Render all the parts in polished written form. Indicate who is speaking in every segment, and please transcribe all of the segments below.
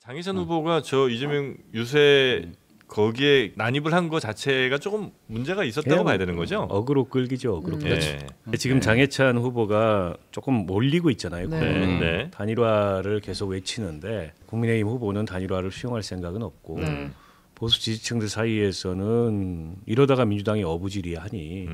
Speaker 1: 장희찬 후보가 저 이재명 유세 거기에 난입을 한 거 자체가 조금 문제가 있었다고 봐야 되는 거죠?
Speaker 2: 어그로 끌기죠. 어그로 끌기.
Speaker 1: 네.
Speaker 2: 지금 장해찬 후보가 조금 몰리고 있잖아요.
Speaker 1: 네.
Speaker 2: 단일화를 계속 외치는데 국민의힘 후보는 단일화를 수용할 생각은 없고 보수 지지층들 사이에서는 이러다가 민주당이 어부지리하니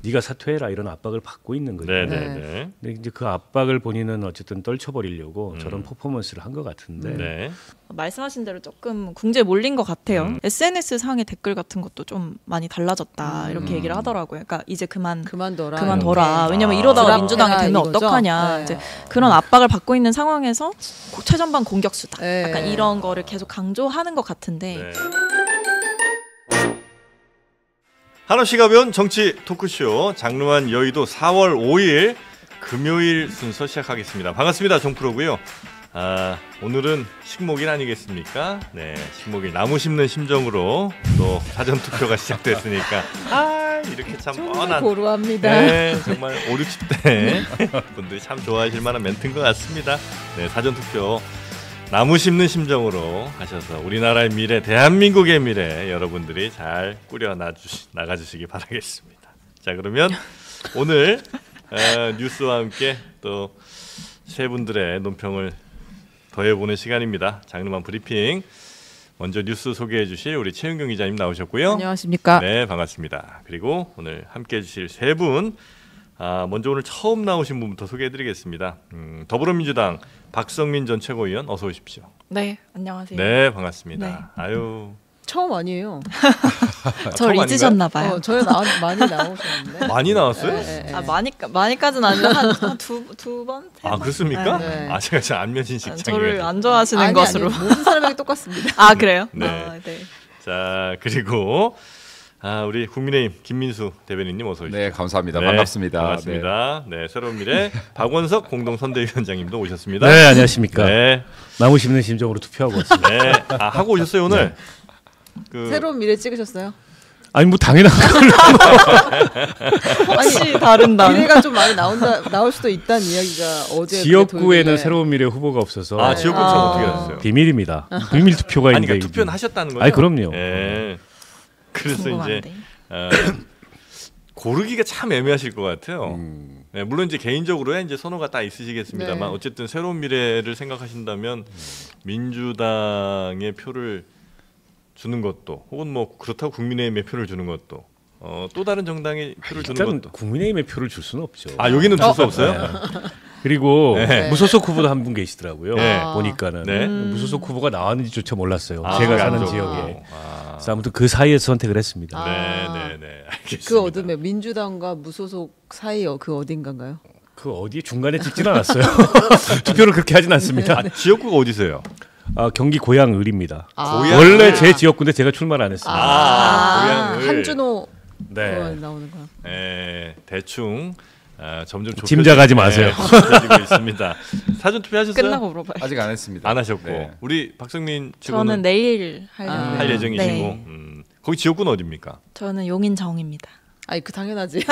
Speaker 2: 네가 사퇴해라 이런 압박을 받고 있는 거죠.
Speaker 1: 네네네.
Speaker 2: 근데 이제 그 압박을 본인은 어쨌든 떨쳐버리려고 저런 퍼포먼스를 한 것 같은데
Speaker 1: 네.
Speaker 3: 말씀하신 대로 조금 궁지에 몰린 것 같아요. SNS 상의 댓글 같은 것도 좀 많이 달라졌다 이렇게 얘기를 하더라고요. 그러니까 이제 그만둬라. 왜냐면 이러다가 민주당이 되면
Speaker 4: 이거죠?
Speaker 3: 어떡하냐.
Speaker 4: 네.
Speaker 3: 이제 그런 압박을 받고 있는 상황에서 최전방 공격수다.
Speaker 4: 네.
Speaker 3: 약간 이런 거를 계속 강조하는 것 같은데.
Speaker 1: 네. 한없이 가벼운 정치 토크쇼 장르만 여의도 4월 5일 금요일 순서 시작하겠습니다. 반갑습니다. 정프로고요. 오늘은 식목일 아니겠습니까? 네, 식목일 나무 심는 심정으로 또 사전 투표가 시작됐으니까 이렇게 참 뻔한
Speaker 4: 고루합니다.
Speaker 1: 네, 정말 5, 60대 분들이 참 좋아하실 만한 멘트인 것 같습니다. 네, 사전 투표 나무 심는 심정으로 하셔서 우리나라의 미래, 대한민국의 미래 여러분들이 잘 꾸려 나가주시기 바라겠습니다. 자, 그러면 오늘 뉴스와 함께 또 세 분들의 논평을 더해보는 시간입니다. 장르만 브리핑. 먼저 뉴스 소개해 주실 우리 최은경 기자님 나오셨고요.
Speaker 4: 안녕하십니까.
Speaker 1: 네, 반갑습니다. 그리고 오늘 함께해 주실 세 분. 먼저 오늘 처음 나오신 분부터 소개해드리겠습니다. 더불어민주당 박성민 전 최고위원 어서 오십시오.
Speaker 3: 네, 안녕하세요.
Speaker 1: 네, 반갑습니다.
Speaker 3: 네.
Speaker 1: 아유,
Speaker 4: 처음 아니에요.
Speaker 3: 저를 잊으셨나 봐요.
Speaker 4: 저희 많이 나오셨는데.
Speaker 1: 많이 나왔어요?
Speaker 4: 네.
Speaker 3: 많이까지는 아니고 한두 번? 세 번?
Speaker 1: 그렇습니까?
Speaker 4: 네.
Speaker 1: 제가 참 안면신식
Speaker 3: 저를
Speaker 1: 장이에요.
Speaker 3: 안 좋아하시는 것으로.
Speaker 4: 모든 사람에게 똑같습니다.
Speaker 3: 그래요?
Speaker 1: 네.
Speaker 3: 네.
Speaker 1: 자, 그리고 우리 국민의힘 김민수 대변인님 어서 오십시오.
Speaker 5: 네, 감사합니다.
Speaker 1: 네,
Speaker 5: 반갑습니다.
Speaker 1: 반갑습니다. 네, 새로운 미래 박원석 공동선대위원장님도 오셨습니다.
Speaker 2: 네, 안녕하십니까.
Speaker 1: 네,
Speaker 2: 나무 심는 심정으로 투표하고 왔습니다.
Speaker 1: 네. 하고 오셨어요 오늘?
Speaker 4: 새로운 미래 찍으셨어요?
Speaker 2: 아니 뭐 당연한 걸로.
Speaker 3: 혹시 다른다.
Speaker 4: 미래가 좀 많이 나올 수도 있다는 이야기가 어제
Speaker 2: 지역구에는 새로운 미래 후보가 없어서
Speaker 1: 지역구는 참 어떻게 하셨어요?
Speaker 2: 비밀입니다. 비밀 투표가 있는데.
Speaker 1: 그러니까 투표는 하셨다는 거죠?
Speaker 2: 아니 그럼요.
Speaker 1: 네. 그래서
Speaker 3: 궁금한데.
Speaker 1: 이제 고르기가 참 애매하실 것 같아요. 네, 물론 이제 개인적으로야 이제 선호가 다 있으시겠습니다만
Speaker 4: 네.
Speaker 1: 어쨌든 새로운 미래를 생각하신다면 민주당의 표를 주는 것도 혹은 뭐 그렇다고 국민의힘의 표를 주는 것도 또 다른 정당의 표를 주는
Speaker 2: 일단
Speaker 1: 것도
Speaker 2: 국민의힘의 표를 줄 수는 없죠.
Speaker 1: 여기는 줄 수 없어요?
Speaker 2: 네. 그리고
Speaker 1: 네.
Speaker 2: 무소속 후보도 한 분 계시더라고요.
Speaker 1: 네.
Speaker 2: 보니까는
Speaker 1: 네.
Speaker 2: 무소속 후보가 나왔는지조차 몰랐어요.
Speaker 1: 아,
Speaker 2: 제가
Speaker 1: 그게 안
Speaker 2: 사는
Speaker 1: 좋고.
Speaker 2: 지역에. 그래서 아무튼 그 사이에서 선택을 했습니다.
Speaker 1: 네, 알겠습니다.
Speaker 4: 그 어둠에 민주당과 무소속 사이 그 어딘가인가요?
Speaker 2: 그 어디에 중간에 찍진 않았어요. 투표를 그렇게 하진 않습니다.
Speaker 1: 지역구가 어디세요?
Speaker 2: 경기 고양을입니다.
Speaker 1: 고양-
Speaker 2: 원래 제 지역구인데 제가 출마를 안 했습니다.
Speaker 1: 고양을.
Speaker 4: 한준호
Speaker 2: 네.
Speaker 4: 그거 나오는 거야.
Speaker 1: 대충 점점
Speaker 2: 짐작하지 마세요.
Speaker 1: 좁혀지고 있습니다. 사전 투표하셨어요?
Speaker 3: 끝나고 물어봐요.
Speaker 5: 아직 안 했습니다.
Speaker 1: 안 하셨고
Speaker 5: 네.
Speaker 1: 우리 박성민
Speaker 3: 저는
Speaker 1: 측원은
Speaker 3: 내일 하려고.
Speaker 1: 할 예정이시고
Speaker 3: 네.
Speaker 1: 거기 지역구는 어디입니까?
Speaker 3: 저는 용인정입니다.
Speaker 4: 당연하지.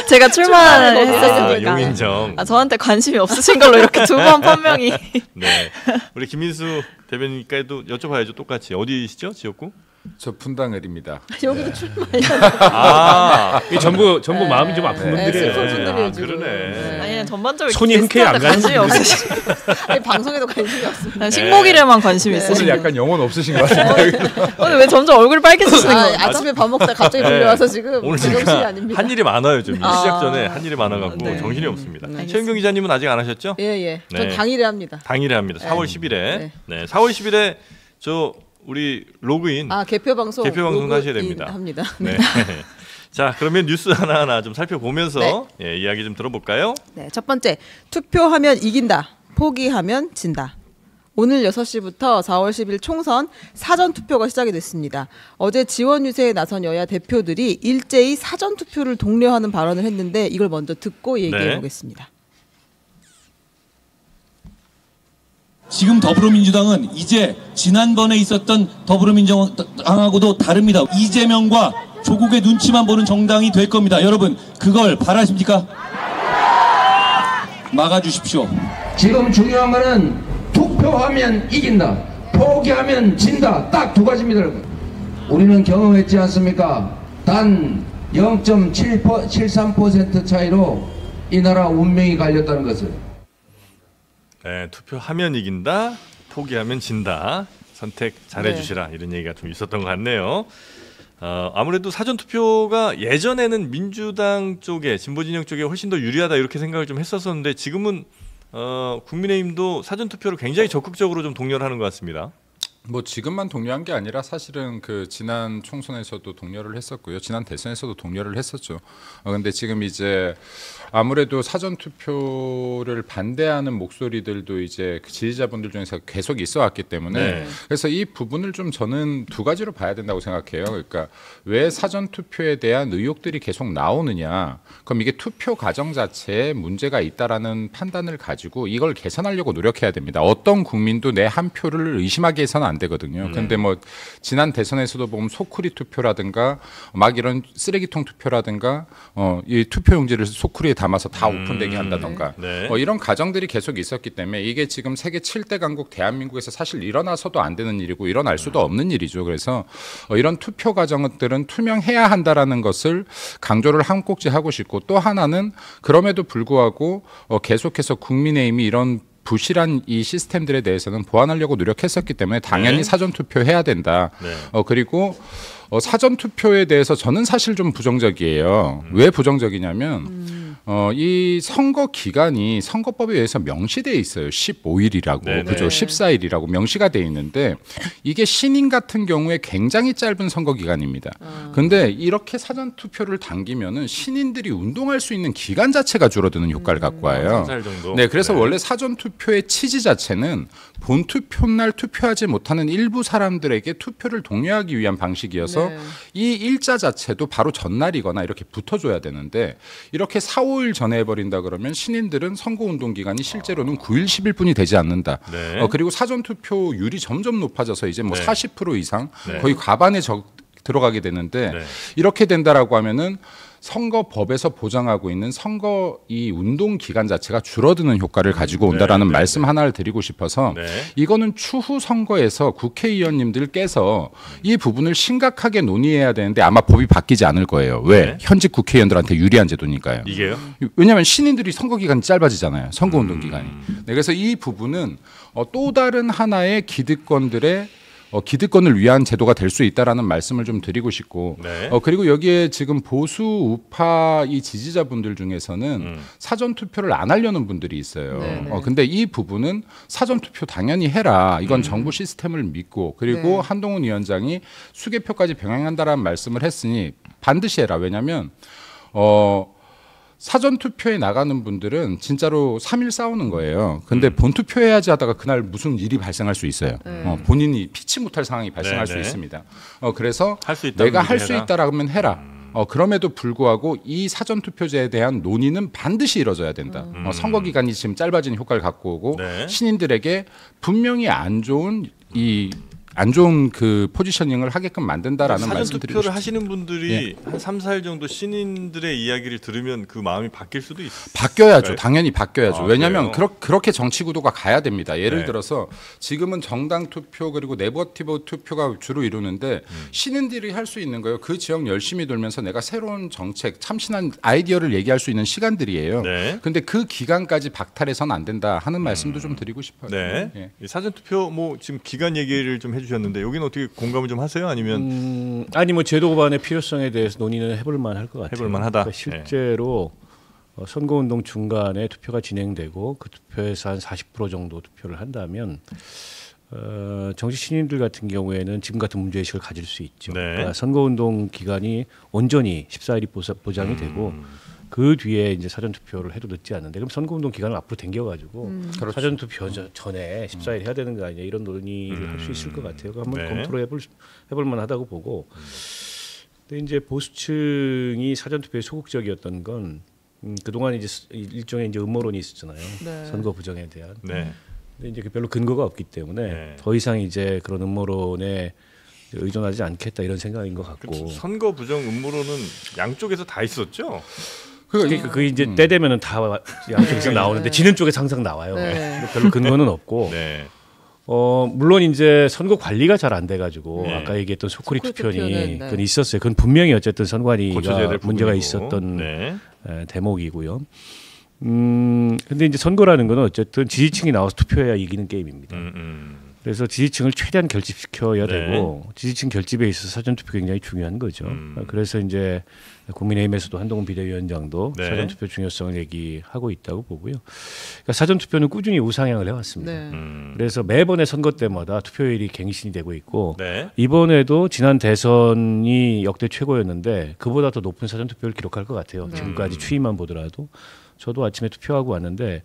Speaker 3: 제가 출마를
Speaker 4: 출마를
Speaker 3: 했었으니까.
Speaker 1: 용인정.
Speaker 3: 저한테 관심이 없으신 걸로 이렇게 두 번 판명이.
Speaker 1: 네. 우리 김민수 대변인께도 여쭤봐야죠. 똑같이 어디시죠? 지역구?
Speaker 5: 저 분당을입니다.
Speaker 4: 여기도 출마.
Speaker 2: 이 전부 마음이 좀 아픈
Speaker 4: 네,
Speaker 2: 분들이에요.
Speaker 4: 슬픈 분들이에요, 지금.
Speaker 1: 그러네.
Speaker 3: 아니 전반적으로
Speaker 2: 손이 흔쾌히 안 가는
Speaker 3: 관심이 없으시고
Speaker 4: 아니, 방송에도 관심이 없습니다.
Speaker 3: 그냥 식목일에만 관심이
Speaker 4: 네.
Speaker 5: 오늘
Speaker 3: 있으시고
Speaker 5: 약간 영혼 없으신 것 같은데.
Speaker 3: 오늘 왜 점점 얼굴 빨개지시는 거예요?
Speaker 4: 아침에 밥 먹다 갑자기 불려와서 지금
Speaker 1: 오늘
Speaker 4: 제정신이
Speaker 1: 제가
Speaker 4: 아닙니다.
Speaker 1: 한 일이 많아요. 좀 시작 전에 한 일이 많아갖고
Speaker 3: 네.
Speaker 1: 정신이 없습니다.
Speaker 4: 알겠습니다.
Speaker 1: 최은경 기자님은 아직 안 하셨죠?
Speaker 4: 예. 전
Speaker 1: 네.
Speaker 4: 당일에 합니다.
Speaker 1: 당일에 합니다. 4월 10일에. 네. 4월 10일에 우리 로그인
Speaker 4: 개표 방송
Speaker 1: 개표 하셔야 됩니다.
Speaker 4: 합니다.
Speaker 1: 네. 자, 그러면 뉴스 하나하나 좀 살펴보면서
Speaker 4: 네.
Speaker 1: 이야기 좀 들어볼까요?
Speaker 4: 네, 첫 번째 투표하면 이긴다, 포기하면 진다. 오늘 6시부터 4월 10일 총선 사전 투표가 시작이 됐습니다. 어제 지원 유세에 나선 여야 대표들이 일제히 사전 투표를 독려하는 발언을 했는데 이걸 먼저 듣고 얘기해 보겠습니다.
Speaker 6: 지금 더불어민주당은 이제 지난번에 있었던 더불어민주당하고도 다릅니다. 이재명과 조국의 눈치만 보는 정당이 될 겁니다. 여러분 그걸 바라십니까? 막아주십시오.
Speaker 7: 지금 중요한 거는 투표하면 이긴다, 포기하면 진다. 딱 두 가지입니다. 우리는 경험했지 않습니까? 단 0.73% 차이로 이 나라 운명이 갈렸다는 것을.
Speaker 1: 네, 투표하면 이긴다, 포기하면 진다. 선택 잘해주시라. 이런 얘기가 좀 있었던 것 같네요. 아무래도 사전투표가 예전에는 민주당 쪽에, 진보진영 쪽에 훨씬 더 유리하다 이렇게 생각을 좀 했었었는데 지금은 국민의힘도 사전투표를 굉장히 적극적으로 좀 독려를 하는 것 같습니다.
Speaker 5: 뭐 지금만 독려한 게 아니라 사실은 그 지난 총선에서도 독려를 했었고요. 지난 대선에서도 독려를 했었죠. 근데 지금 이제 아무래도 사전 투표를 반대하는 목소리들도 이제 그 지지자분들 중에서 계속 있어 왔기 때문에 그래서 이 부분을 좀 저는 두 가지로 봐야 된다고 생각해요. 그러니까 왜 사전 투표에 대한 의혹들이 계속 나오느냐? 그럼 이게 투표 과정 자체에 문제가 있다라는 판단을 가지고 이걸 개선하려고 노력해야 됩니다. 어떤 국민도 내 한 표를 의심하게 해서는 안 되거든요. 근데 뭐 지난 대선에서도 보면 소쿠리 투표라든가 막 이런 쓰레기통 투표라든가 이 투표용지를 소쿠리에 담아서 다 오픈되게 한다던가 이런 과정들이 계속 있었기 때문에 이게 지금 세계 7대 강국 대한민국에서 사실 일어나서도 안 되는 일이고 일어날 수도 없는 일이죠. 그래서 이런 투표 과정들은 투명해야 한다라는 것을 강조를 한 꼭지 하고 싶고 또 하나는 그럼에도 불구하고 계속해서 국민의힘이 이런 부실한 이 시스템들에 대해서는 보완하려고 노력했었기 때문에 당연히 사전투표 해야 된다. 그리고 사전투표에 대해서 저는 사실 좀 부정적이에요. 왜 부정적이냐면 이 선거 기간이 선거법에 의해서 명시되어 있어요. 15일이라고 그죠? 14일이라고 명시가 되어 있는데 이게 신인 같은 경우에 굉장히 짧은 선거 기간입니다. 근데 이렇게 사전투표를 당기면은 신인들이 운동할 수 있는 기간 자체가 줄어드는 효과를 갖고 와요.
Speaker 1: 3살 정도.
Speaker 5: 네, 그래서 원래 사전투표의 취지 자체는 본투표 날 투표하지 못하는 일부 사람들에게 투표를 독려하기 위한 방식이어서 이 일자 자체도 바로 전날이거나 이렇게 붙어줘야 되는데 이렇게 4, 5일 전에 해버린다 그러면 신인들은 선거운동 기간이 실제로는 9일, 10일뿐이 되지 않는다. 그리고 사전투표율이 점점 높아져서 이제 뭐 40% 이상 거의 과반에 들어가게 되는데 이렇게 된다라고 하면은 선거법에서 보장하고 있는 선거 이 운동 기간 자체가 줄어드는 효과를 가지고 온다라는 말씀 하나를 드리고 싶어서 이거는 추후 선거에서 국회의원님들께서 이 부분을 심각하게 논의해야 되는데 아마 법이 바뀌지 않을 거예요. 왜? 현직 국회의원들한테 유리한 제도니까요.
Speaker 1: 이게요?
Speaker 5: 왜냐하면 신인들이 선거 기간이 짧아지잖아요. 선거 운동 기간이. 그래서 이 부분은 또 다른 하나의 기득권들의 기득권을 위한 제도가 될 수 있다라는 말씀을 좀 드리고 싶고 그리고 여기에 지금 보수 우파 이 지지자분들 중에서는 사전 투표를 안 하려는 분들이 있어요. 근데 이 부분은 사전 투표 당연히 해라. 이건 정부 시스템을 믿고 그리고 한동훈 위원장이 수개표까지 병행한다라는 말씀을 했으니 반드시 해라. 왜냐하면 사전투표에 나가는 분들은 진짜로 3일 싸우는 거예요. 근데 본투표 해야지 하다가 그날 무슨 일이 발생할 수 있어요. 본인이 피치 못할 상황이 발생할 수 있습니다. 그래서 내가 할 수 있다라면 해라. 그럼에도 불구하고 이 사전투표제에 대한 논의는 반드시 이루어져야 된다. 선거 기간이 지금 짧아진 효과를 갖고 오고 신인들에게 분명히 안 좋은 그 포지셔닝을 하게끔 만든다라는 말씀 드리고
Speaker 1: 사전투표를
Speaker 5: 싶습니다.
Speaker 1: 하시는 분들이 한 3, 4일 정도 신인들의 이야기를 들으면 그 마음이 바뀔 수도 있어요.
Speaker 5: 바뀌어야죠. 당연히 바뀌어야죠. 왜냐하면 그렇게 정치 구도가 가야 됩니다. 예를 들어서 지금은 정당 투표 그리고 네거티브 투표가 주로 이루는데 신인들이 할 수 있는 거예요. 그 지역 열심히 돌면서 내가 새로운 정책, 참신한 아이디어를 얘기할 수 있는 시간들이에요. 근데 그 기간까지 박탈해서는 안 된다 하는 말씀도 좀 드리고 싶어요.
Speaker 1: 사전투표 뭐 지금 기간 얘기를 좀 해주셨는데 여기는 어떻게 공감을 좀 하세요? 아니면
Speaker 2: 아니 뭐 제도 고반의 필요성에 대해서 논의는 해볼만 할 것 같아요.
Speaker 1: 해볼만하다.
Speaker 2: 그러니까 실제로 선거운동 중간에 투표가 진행되고 그 투표에서 한 40% 정도 투표를 한다면 정치 신인들 같은 경우에는 지금 같은 문제의식을 가질 수 있죠. 그러니까 선거운동 기간이 온전히 14일이 보장이 되고 그 뒤에 이제 사전투표를 해도 늦지 않는데 그럼 선거운동 기간을 앞으로 당겨가지고 사전투표 전에 14일 해야 되는 거 아니냐 이런 논의를 할 수 있을 것 같아요. 한번 검토를 해볼 만하다고 보고. 근데 이제 보수층이 사전투표에 소극적이었던 건 그동안 이제 일종의 이제 음모론이 있었잖아요. 선거 부정에 대한. 근데 이제 별로 근거가 없기 때문에 더 이상 이제 그런 음모론에 의존하지 않겠다 이런 생각인 것 같고.
Speaker 1: 선거 부정 음모론은 양쪽에서 다 있었죠.
Speaker 2: 그 이제 때 되면은 다 양쪽에서 나오는데 지는 쪽에서 항상 나와요. 별로 근거는 없고. 물론 이제 선거 관리가 잘 안 돼가지고
Speaker 1: 네.
Speaker 2: 아까 얘기했던 소쿠리 투표니
Speaker 4: 네.
Speaker 2: 그건 있었어야 그건 분명히 어쨌든 선관위가
Speaker 1: 고쳐져야 될
Speaker 2: 문제가
Speaker 1: 부분이고.
Speaker 2: 있었던
Speaker 1: 네.
Speaker 2: 대목이고요. 근데 이제 선거라는 거는 어쨌든 지지층이 나와서 투표해야 이기는 게임입니다. 그래서 지지층을 최대한 결집시켜야
Speaker 1: 네.
Speaker 2: 되고 지지층 결집에 있어서 사전투표 굉장히 중요한 거죠. 그래서 이제 국민의힘에서도 한동훈 비대위원장도
Speaker 1: 네.
Speaker 2: 사전투표 중요성을 얘기하고 있다고 보고요. 그러니까 사전투표는 꾸준히 우상향을 해왔습니다.
Speaker 4: 네.
Speaker 2: 그래서 매번의 선거 때마다 투표율이 갱신이 되고 있고
Speaker 1: 네.
Speaker 2: 이번에도 지난 대선이 역대 최고였는데 그보다 더 높은 사전투표를 기록할 것 같아요. 지금까지 추이만 보더라도. 저도 아침에 투표하고 왔는데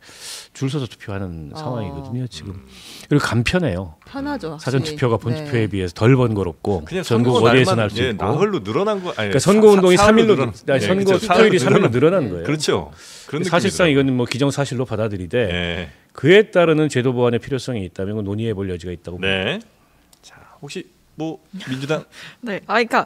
Speaker 2: 줄 서서 투표하는 상황이거든요. 지금. 그리고 간편해요.
Speaker 4: 편하죠.
Speaker 2: 사전
Speaker 4: 확실히.
Speaker 2: 투표가 본 투표에 비해서 덜 번거롭고
Speaker 1: 그냥
Speaker 2: 전국
Speaker 1: 선거
Speaker 2: 어디에서나
Speaker 1: 날만
Speaker 2: 할 수 있고.
Speaker 1: 나흘로 늘어난 거. 아니,
Speaker 2: 그러니까 선거 운동이 3일로 선거
Speaker 1: 그렇죠.
Speaker 2: 투표율이
Speaker 1: 사흘로
Speaker 2: 3일로 늘어난 거예요.
Speaker 1: 그렇죠. 그런
Speaker 2: 사실상
Speaker 1: 느낌이더라고요.
Speaker 2: 이건 뭐 기정사실로 받아들이되
Speaker 1: 네.
Speaker 2: 그에 따르는 제도 보완의 필요성이 있다면 그건 논의해 볼 여지가 있다고 봅니다.
Speaker 1: 네. 자, 혹시 뭐 민주당
Speaker 3: 네, 그러니까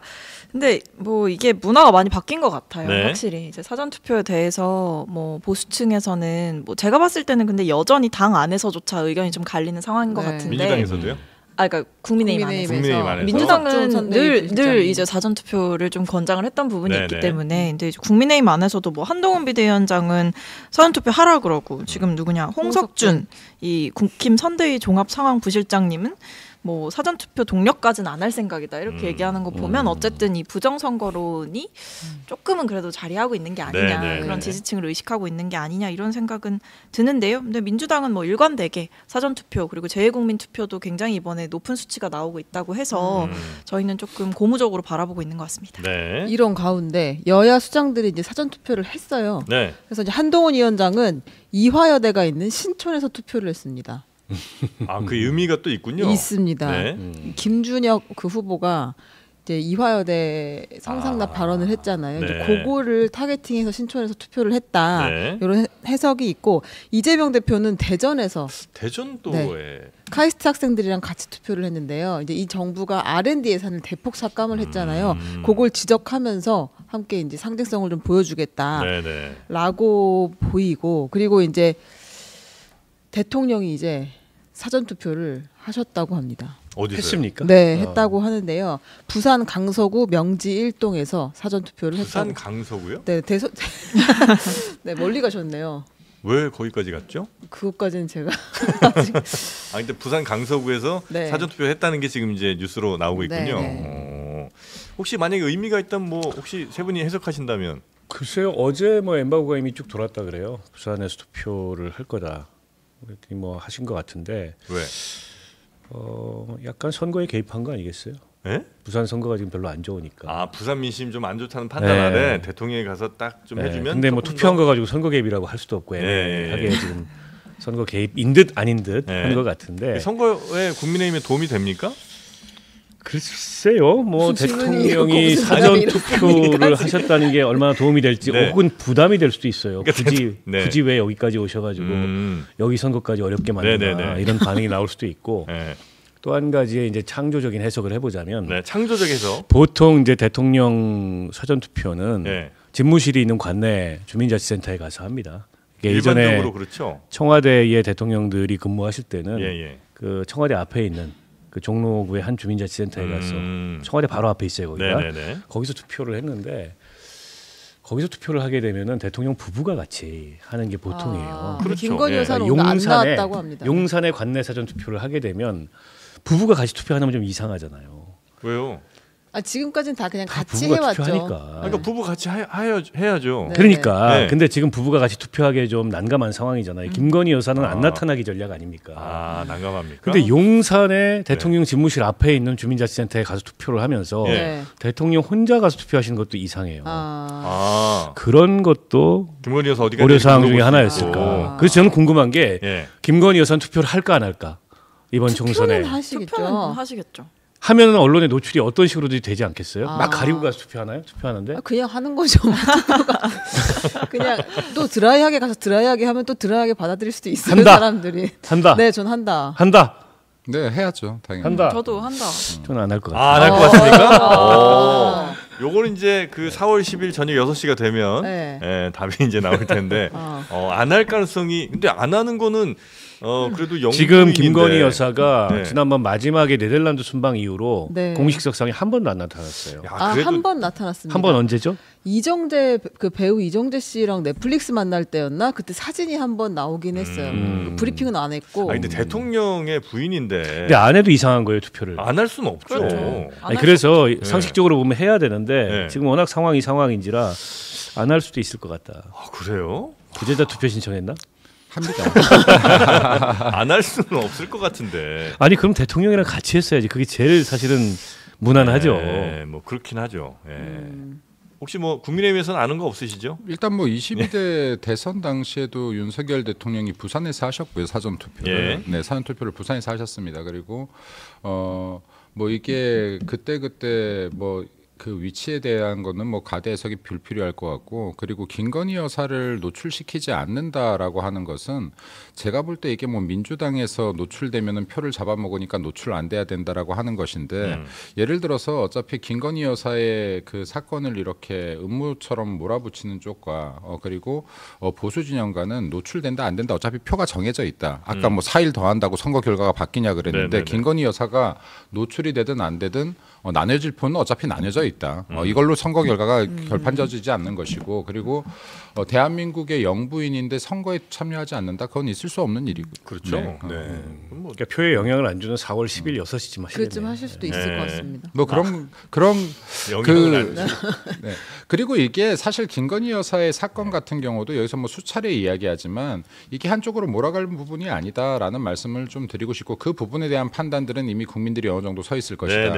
Speaker 3: 근데 뭐 이게 문화가 많이 바뀐 것 같아요.
Speaker 1: 네.
Speaker 3: 확실히 이제 사전 투표에 대해서 뭐 보수층에서는 뭐 제가 봤을 때는 근데 여전히 당 안에서조차 의견이 좀 갈리는 상황인 것
Speaker 4: 네.
Speaker 3: 같은데.
Speaker 1: 민주당에서도요?
Speaker 3: 그러니까 국민의힘 안에서.
Speaker 1: 국민의힘 안에서.
Speaker 3: 민주당은 늘 이제 사전 투표를 좀 권장을 했던 부분이
Speaker 1: 네네.
Speaker 3: 있기 때문에 근데 이제 국민의힘 안에서도 뭐 한동훈 비대위원장은 사전 투표 하라 그러고 지금 누구냐 홍석준 이 국힘 선대위 종합 상황 부실장님은 뭐 사전 투표 동력까지는 안 할 생각이다 이렇게 얘기하는 거 보면 어쨌든 이 부정 선거론이 조금은 그래도 자리하고 있는 게 아니냐
Speaker 1: 네네.
Speaker 3: 그런 지지층을 의식하고 있는 게 아니냐 이런 생각은 드는데요. 근데 민주당은 뭐 일관되게 사전 투표 그리고 재외국민 투표도 굉장히 이번에 높은 수치가 나오고 있다고 해서 저희는 조금 고무적으로 바라보고 있는 것 같습니다.
Speaker 1: 네.
Speaker 4: 이런 가운데 여야 수장들이 이제 사전 투표를 했어요.
Speaker 1: 네.
Speaker 4: 그래서 이제 한동훈 위원장은 이화여대가 있는 신촌에서 투표를 했습니다.
Speaker 1: 아, 그 의미가 또 있군요.
Speaker 4: 있습니다.
Speaker 1: 네.
Speaker 4: 김준혁 그 후보가 이제 이화여대 상상납 발언을 했잖아요.
Speaker 1: 네.
Speaker 4: 이제 그거를 타겟팅해서 신촌에서 투표를 했다.
Speaker 1: 네.
Speaker 4: 이런 해석이 있고 이재명 대표는 대전에서
Speaker 1: 대전도에
Speaker 4: 카이스트 학생들이랑 같이 투표를 했는데요. 이제 이 정부가 R&D 예산을 대폭 삭감을 했잖아요. 그걸 지적하면서 함께 이제 상징성을 좀 보여주겠다라고
Speaker 1: 네네.
Speaker 4: 보이고 그리고 이제 대통령이 이제 사전 투표를 하셨다고 합니다.
Speaker 1: 어디서요?
Speaker 2: 했습니까?
Speaker 4: 네, 했다고 하는데요. 부산 강서구 명지 1동에서 사전 투표를
Speaker 1: 부산
Speaker 4: 했다고.
Speaker 1: 강서구요?
Speaker 4: 네, 네, 멀리 가셨네요.
Speaker 1: 왜 거기까지 갔죠?
Speaker 4: 그것까지는 제가
Speaker 1: 아, 근데 부산 강서구에서
Speaker 4: 네.
Speaker 1: 사전 투표했다는 게 지금 이제 뉴스로 나오고 있군요.
Speaker 4: 네,
Speaker 1: 혹시 만약에 의미가 있다면 뭐 혹시 세 분이 해석하신다면
Speaker 2: 글쎄요. 어제 뭐 엠바고가 이미 쭉 돌았다 그래요. 부산에서 투표를 할 거다. 그랬더니 뭐 하신 것 같은데
Speaker 1: 왜?
Speaker 2: 약간 선거에 개입한 거 아니겠어요?
Speaker 1: 예?
Speaker 2: 부산 선거가 지금 별로 안 좋으니까.
Speaker 1: 아, 부산 민심 좀 안 좋다는 판단
Speaker 2: 네.
Speaker 1: 아래 대통령이 가서 딱 좀 해주면.
Speaker 2: 근데 뭐
Speaker 1: 조금
Speaker 2: 투표한
Speaker 1: 더-
Speaker 2: 거 가지고 선거 개입이라고 할 수도 없고
Speaker 1: 예,
Speaker 2: 애매하게
Speaker 1: 예.
Speaker 2: 지금 선거 개입인 듯 아닌 듯
Speaker 1: 예.
Speaker 2: 한 것 같은데.
Speaker 1: 선거에 국민의힘에 도움이 됩니까?
Speaker 2: 글쎄요, 뭐
Speaker 4: 무슨 질문이
Speaker 2: 대통령이
Speaker 4: 무슨
Speaker 2: 사전
Speaker 4: 사람이
Speaker 2: 투표를 하셨다는 게 얼마나 도움이 될지
Speaker 1: 네.
Speaker 2: 혹은 부담이 될 수도 있어요.
Speaker 1: 그러니까 네.
Speaker 2: 굳이 왜 여기까지 오셔가지고 여기 선거까지 어렵게 만드나
Speaker 1: 네네네.
Speaker 2: 이런 반응이 나올 수도 있고
Speaker 1: 네.
Speaker 2: 또 한 가지의 이제 창조적인 해석을 해보자면
Speaker 1: 네, 창조적에서.
Speaker 2: 보통 이제 대통령 사전 투표는
Speaker 1: 네.
Speaker 2: 집무실이 있는 관내 주민자치센터에 가서 합니다. 이게 예전에
Speaker 1: 일반적으로 그렇죠.
Speaker 2: 청와대의 대통령들이 근무하실 때는
Speaker 1: 예.
Speaker 2: 그 청와대 앞에 있는 그 종로구의 한 주민자치센터에 가서 청와대 바로 앞에 있어요 거기가.
Speaker 1: 네네네.
Speaker 2: 거기서 투표를 했는데 거기서 투표를 하게 되면은 대통령 부부가 같이 하는 게 보통이에요.
Speaker 4: 근데
Speaker 1: 그렇죠.
Speaker 4: 김건희
Speaker 1: 예.
Speaker 4: 여사는 오늘 안 나왔다고 합니다.
Speaker 2: 용산에 관내 사전 투표를 하게 되면 부부가 같이 투표하면 좀 이상하잖아요.
Speaker 1: 왜요?
Speaker 4: 아, 지금까지는 다 그냥
Speaker 2: 다
Speaker 4: 같이
Speaker 2: 부부가
Speaker 4: 해왔죠.
Speaker 2: 투표하니까.
Speaker 1: 그러니까 부부 같이 해야죠.
Speaker 4: 네.
Speaker 2: 그러니까
Speaker 1: 네.
Speaker 2: 근데 지금 부부가 같이 투표하기 좀 난감한 상황이잖아요. 김건희 여사는 안 나타나기 전략 아닙니까?
Speaker 1: 아, 난감합니까?
Speaker 2: 근데 용산에 대통령 집무실 앞에 있는 주민자치센터에 가서 투표를 하면서
Speaker 1: 예.
Speaker 4: 네.
Speaker 2: 대통령 혼자 가서 투표하시는 것도 이상해요.
Speaker 1: 아,
Speaker 2: 그런 것도
Speaker 1: 김건희 여사 어디가
Speaker 2: 고려 사항 중에 하나였을까. 그래서 저는 궁금한 게
Speaker 1: 예.
Speaker 2: 김건희 여사는 투표를 할까 안 할까 이번 총선에
Speaker 4: 투표는 하시겠죠.
Speaker 3: 투표는 하시겠죠.
Speaker 2: 하면은 언론에 노출이 어떤 식으로든지 되지 않겠어요? 막 가리고 가서 투표하나요? 투표하는데?
Speaker 4: 아, 그냥 하는 거죠. 그냥 또 드라이하게 가서 드라이하게 하면 또 드라이하게 받아들일 수도 있어요.
Speaker 2: 한다.
Speaker 4: 사람들이.
Speaker 2: 한다.
Speaker 4: 네, 전 한다.
Speaker 2: 한다.
Speaker 5: 네, 해야죠. 당연히.
Speaker 2: 한다.
Speaker 3: 저도 한다.
Speaker 2: 저는 안 할 것 같아요.
Speaker 1: 아, 안 할 것 같습니까? 요거는 이제 그 4월 10일 저녁 6시가 되면
Speaker 4: 네.
Speaker 1: 답이 이제 나올 텐데 안 할 가능성이 근데 안 하는 거는 그래도 영부인인데
Speaker 2: 지금 김건희 여사가
Speaker 1: 네.
Speaker 2: 지난번 마지막에 네덜란드 순방 이후로
Speaker 4: 네.
Speaker 2: 공식 석상에 한 번도 안 나타났어요.
Speaker 1: 그래도
Speaker 4: 한 번 나타났습니다.
Speaker 2: 한 번 언제죠?
Speaker 4: 이정재 그 배우 이정재 씨랑 넷플릭스 만날 때였나? 그때 사진이 한 번 나오긴 했어요. 브리핑은 안 했고.
Speaker 1: 근데 대통령의 부인인데
Speaker 2: 근데 안 해도 이상한 거예요, 투표를.
Speaker 1: 안 할 수는 없죠.
Speaker 3: 그렇죠.
Speaker 2: 아니, 그래서 상식적으로 보면 해야 되는데
Speaker 1: 네.
Speaker 2: 지금 워낙 상황이 상황인지라 안 할 수도 있을 것 같다.
Speaker 1: 그래요?
Speaker 2: 부재자 투표 신청했나?
Speaker 5: 합니다.
Speaker 1: 안 할 수는 없을 것 같은데.
Speaker 2: 아니 그럼 대통령이랑 같이 했어야지. 그게 제일 사실은 무난하죠.
Speaker 1: 네, 뭐 그렇긴 하죠. 혹시 뭐 국민의힘에서는 아는 거 없으시죠?
Speaker 5: 일단 뭐 22대 대선 당시에도 윤석열 대통령이 부산에서 하셨고요, 사전 투표를. 네, 사전 투표를 부산에서 하셨습니다. 그리고 뭐 이게 그때 뭐 그 위치에 대한 거는 뭐 가대 해석이 불필요할 것 같고, 그리고 김건희 여사를 노출시키지 않는다라고 하는 것은 제가 볼 때 이게 뭐 민주당에서 노출되면은 표를 잡아먹으니까 노출 안 돼야 된다라고 하는 것인데 예를 들어서 어차피 김건희 여사의 그 사건을 이렇게 음모처럼 몰아붙이는 쪽과 그리고 보수 진영과는 노출된다 안 된다 어차피 표가 정해져 있다. 아까 뭐 4일 더 한다고 선거 결과가 바뀌냐 그랬는데 김건희 여사가 노출이 되든 안 되든 나눠질 표는 어차피 나눠져 있다. 이걸로 선거 결과가 결판져지지 않는 것이고, 그리고 대한민국의 영부인인데 선거에 참여하지 않는다. 그건 있을 수 없는 일이고.
Speaker 1: 그렇죠.
Speaker 5: 네.
Speaker 2: 그러니까 표에 영향을 안 주는 4월 10일 6시쯤 하시겠네요.
Speaker 4: 그쯤 하실 수도 있을 것 같습니다.
Speaker 5: 뭐 그런
Speaker 1: 영향을 안
Speaker 5: 네. 그리고 이게 사실 김건희 여사의 사건 같은 경우도 여기서 뭐 수차례 이야기하지만 이게 한쪽으로 몰아갈 부분이 아니다라는 말씀을 좀 드리고 싶고, 그 부분에 대한 판단들은 이미 국민들이 어느 정도 서 있을 것이다.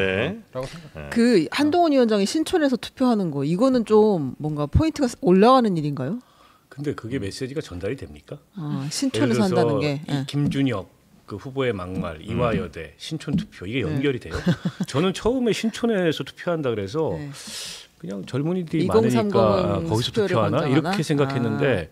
Speaker 5: 라고 생각합니다.
Speaker 4: 그 한동훈 위원장이 신촌에서 투표하는 거 이거는 좀 뭔가 포인트가 올라가는 일인가요?
Speaker 2: 근데 그게 메시지가 전달이 됩니까? 예를
Speaker 4: 신촌에서
Speaker 2: 들어서
Speaker 4: 한다는 게.
Speaker 2: 이 김준혁 그 후보의 막말, 이화여대, 신촌 투표 이게 연결이 돼요. 저는 처음에 신촌에서 투표한다 그래서 그냥 젊은이들이
Speaker 4: 2030
Speaker 2: 많으니까 거기서
Speaker 4: 투표를
Speaker 2: 투표하나
Speaker 4: 권장하나?
Speaker 2: 이렇게 생각했는데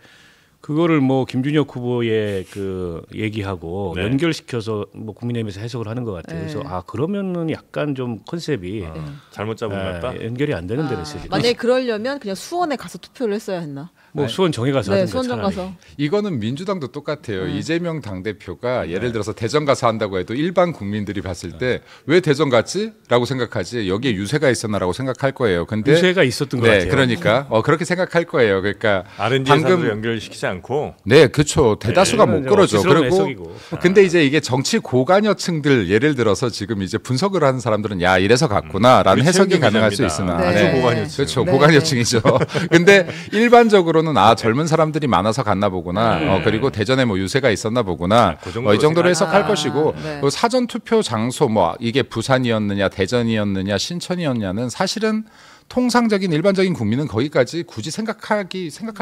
Speaker 2: 그거를 뭐 김준혁 후보의 그 얘기하고 연결시켜서 뭐 국민의힘에서 해석을 하는 것 같아요. 그래서 그러면은 약간 좀 컨셉이
Speaker 1: 잘못 잡은 것 같다.
Speaker 2: 연결이 안 되는데 메시지.
Speaker 4: 만약에 그러려면 그냥 수원에 가서 투표를 했어야 했나?
Speaker 2: 뭐 수원 정에 가서 하든가
Speaker 4: 수원정
Speaker 2: 차라리.
Speaker 4: 가서.
Speaker 5: 이거는 민주당도 똑같아요. 이재명 당대표가 예를 들어서 대전 가서 한다고 해도 일반 국민들이 봤을 때 왜 대전 갔지? 라고 생각하지 여기에 유세가 있었나라고 생각할 거예요. 근데
Speaker 2: 유세가 있었던 것 같아요.
Speaker 5: 그러니까 그렇게 생각할 거예요. 그러니까
Speaker 1: R&D 예산으로 연결시키지 않고.
Speaker 5: 네, 그렇죠. 대다수가 못 끌어줘. 그리고
Speaker 2: 해석이고.
Speaker 5: 근데 이제 이게 정치 고관여층들 예를 들어서 지금 이제 분석을 하는 사람들은 야 이래서 갔구나라는
Speaker 1: 우리
Speaker 5: 해석이
Speaker 1: 최은경
Speaker 5: 가능할 수
Speaker 1: 기자입니다.
Speaker 5: 있으나
Speaker 1: 아주 고관여층.
Speaker 5: 그렇죠.
Speaker 4: 네.
Speaker 5: 고관여층이죠. 근데 일반적으로는 젊은 사람들이 많아서 갔나 보구나. 그리고 대전에 뭐 유세가 있었나 보구나.
Speaker 1: 그 정도로
Speaker 5: 이 정도로 해석할 것이고
Speaker 4: 네.
Speaker 5: 사전 투표 장소 뭐 이게 부산이었느냐 대전이었느냐 신천이었냐는 사실은 통상적인 일반적인 국민은 거기까지 굳이 생각할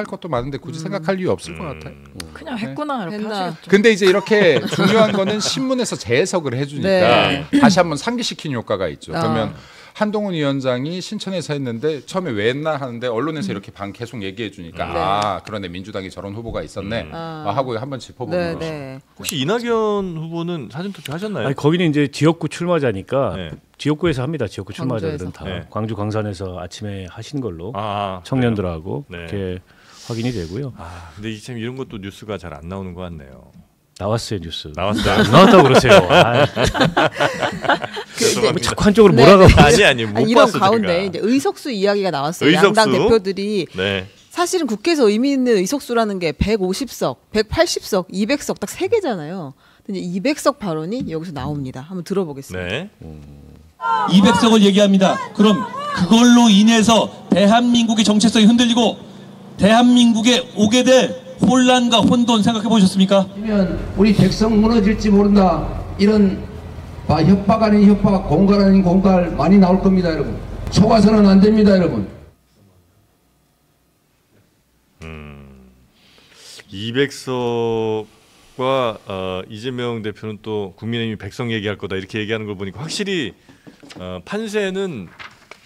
Speaker 5: 것도 많은데 굳이 생각할 이유 없을 것 같아요.
Speaker 3: 그냥 했구나 이렇게
Speaker 4: 했나.
Speaker 3: 하시겠죠.
Speaker 5: 근데 이제 이렇게 중요한 거는 신문에서 재해석을 해주니까
Speaker 4: 네.
Speaker 5: 다시 한번 상기시키는 효과가 있죠. 그러면 한동훈 위원장이 신천에서 했는데 처음에 왜 했나 하는데 언론에서 이렇게 계속 얘기해 주니까 그러네 민주당이 저런 후보가 있었네 하고 한번 짚어보는 거죠.
Speaker 1: 혹시 이낙연 후보는 사전투표 하셨나요?
Speaker 2: 아니 거기는 이제 지역구 출마자니까
Speaker 1: 네.
Speaker 2: 지역구에서 합니다. 지역구 출마자들은 다
Speaker 1: 네.
Speaker 2: 광주 광산에서 아침에 하신 걸로
Speaker 1: 아,
Speaker 2: 청년들하고
Speaker 1: 네.
Speaker 2: 그렇게 확인이 되고요.
Speaker 1: 근데 참 이런 것도 뉴스가 잘 안 나오는 것 같네요.
Speaker 2: 나왔어요 뉴스.
Speaker 1: 나왔어요?
Speaker 2: 안 나왔다고 그러세요. 뭐 자꾸 한쪽으로 몰아가고.
Speaker 1: 아니 못
Speaker 4: 이런
Speaker 1: 봤어,
Speaker 4: 가운데
Speaker 1: 제가.
Speaker 4: 이제 의석수 이야기가 나왔어요.
Speaker 1: 의석수?
Speaker 4: 양당 대표들이
Speaker 1: 네.
Speaker 4: 사실은 국회에서 의미 있는 의석수라는 게 150석, 180석, 200석 딱 3개잖아요. 근데 이제 200석 발언이 여기서 나옵니다. 한번 들어보겠습니다.
Speaker 1: 네.
Speaker 6: 200석을 얘기합니다. 그럼 그걸로 인해서 대한민국의 정체성이 흔들리고 대한민국에 오게 될 혼란과 혼돈 생각해 보셨습니까?
Speaker 7: 우리 백성 무너질지 모른다. 이런 협박 아닌 협박, 공갈 아닌 공갈 많이 나올 겁니다, 여러분. 속아서는 안 됩니다, 여러분.
Speaker 1: 200석과 이재명 대표는 또 국민의힘이 100석 얘기할 거다 이렇게 얘기하는 걸 보니까 확실히 판세는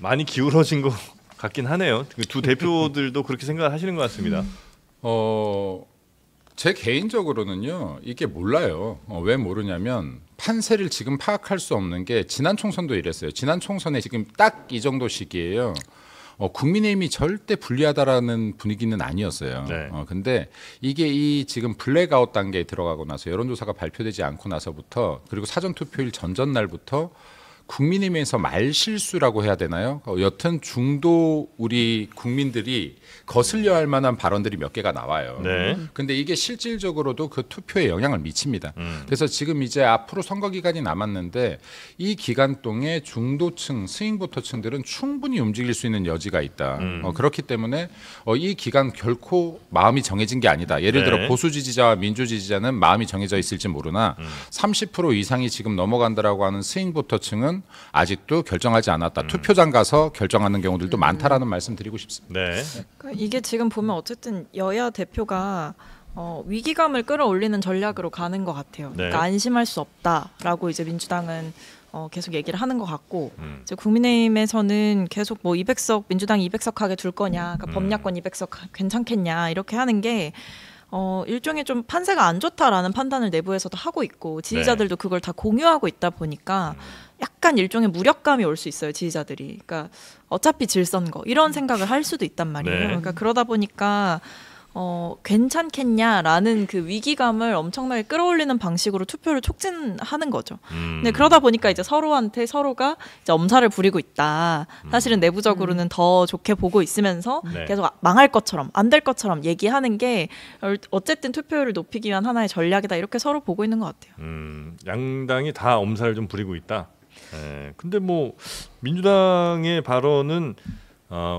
Speaker 1: 많이 기울어진 것 같긴 하네요. 그 두 대표들도 그렇게 생각을 하시는 것 같습니다.
Speaker 5: 제 개인적으로는요 이게 몰라요. 왜 모르냐면 판세를 지금 파악할 수 없는 게 지난 총선도 이랬어요. 지난 총선에 지금 딱 이 정도 시기예요. 국민의힘이 절대 불리하다라는 분위기는 아니었어요.
Speaker 1: 네.
Speaker 5: 근데 이게 이 지금 블랙아웃 단계에 들어가고 나서 여론조사가 발표되지 않고 나서부터 그리고 사전투표일 전전날부터 국민의힘에서 말실수라고 해야 되나요? 여튼 중도 우리 국민들이 거슬려 할 만한 발언들이 몇 개가 나와요.
Speaker 1: 네.
Speaker 5: 근데 이게 실질적으로도 그 투표에 영향을 미칩니다. 그래서 지금 이제 앞으로 선거 기간이 남았는데 이 기간 동안 중도층, 스윙보터층들은 충분히 움직일 수 있는 여지가 있다. 그렇기 때문에 이 기간 결코 마음이 정해진 게 아니다. 예를 들어
Speaker 1: 네.
Speaker 5: 보수 지지자와 민주 지지자는 마음이 정해져 있을지 모르나 30% 이상이 지금 넘어간다라고 하는 스윙보터층은 아직도 결정하지 않았다. 투표장 가서 결정하는 경우들도 많다라는 말씀 드리고 싶습니다.
Speaker 1: 네.
Speaker 3: 그러니까 이게 지금 보면 어쨌든 여야 대표가 위기감을 끌어올리는 전략으로 가는 것 같아요.
Speaker 1: 네.
Speaker 3: 그러니까 안심할 수 없다라고 이제 민주당은 계속 얘기를 하는 것 같고 이제 국민의힘에서는 계속 뭐 200석 민주당이 200석 하게 둘 거냐, 그러니까 범야권 200석 괜찮겠냐 이렇게 하는 게 일종의 좀 판세가 안 좋다라는 판단을 내부에서도 하고 있고 지지자들도 그걸 다 공유하고 있다 보니까 약간 일종의 무력감이 올 수 있어요, 지지자들이. 그러니까 어차피 질 선거 이런 생각을 할 수도 있단 말이에요.
Speaker 1: 네.
Speaker 3: 그러니까 그러다 보니까 괜찮겠냐라는 그 위기감을 엄청나게 끌어올리는 방식으로 투표를 촉진하는 거죠. 근데 그러다 보니까 이제 서로한테 서로가 이제 엄살을 부리고 있다. 사실은 내부적으로는 더 좋게 보고 있으면서
Speaker 1: 네.
Speaker 3: 계속 망할 것처럼 안 될 것처럼 얘기하는 게 어쨌든 투표율을 높이기 위한 하나의 전략이다. 이렇게 서로 보고 있는 것 같아요.
Speaker 1: 양당이 다 엄살을 좀 부리고 있다. 근데 뭐 민주당의 발언은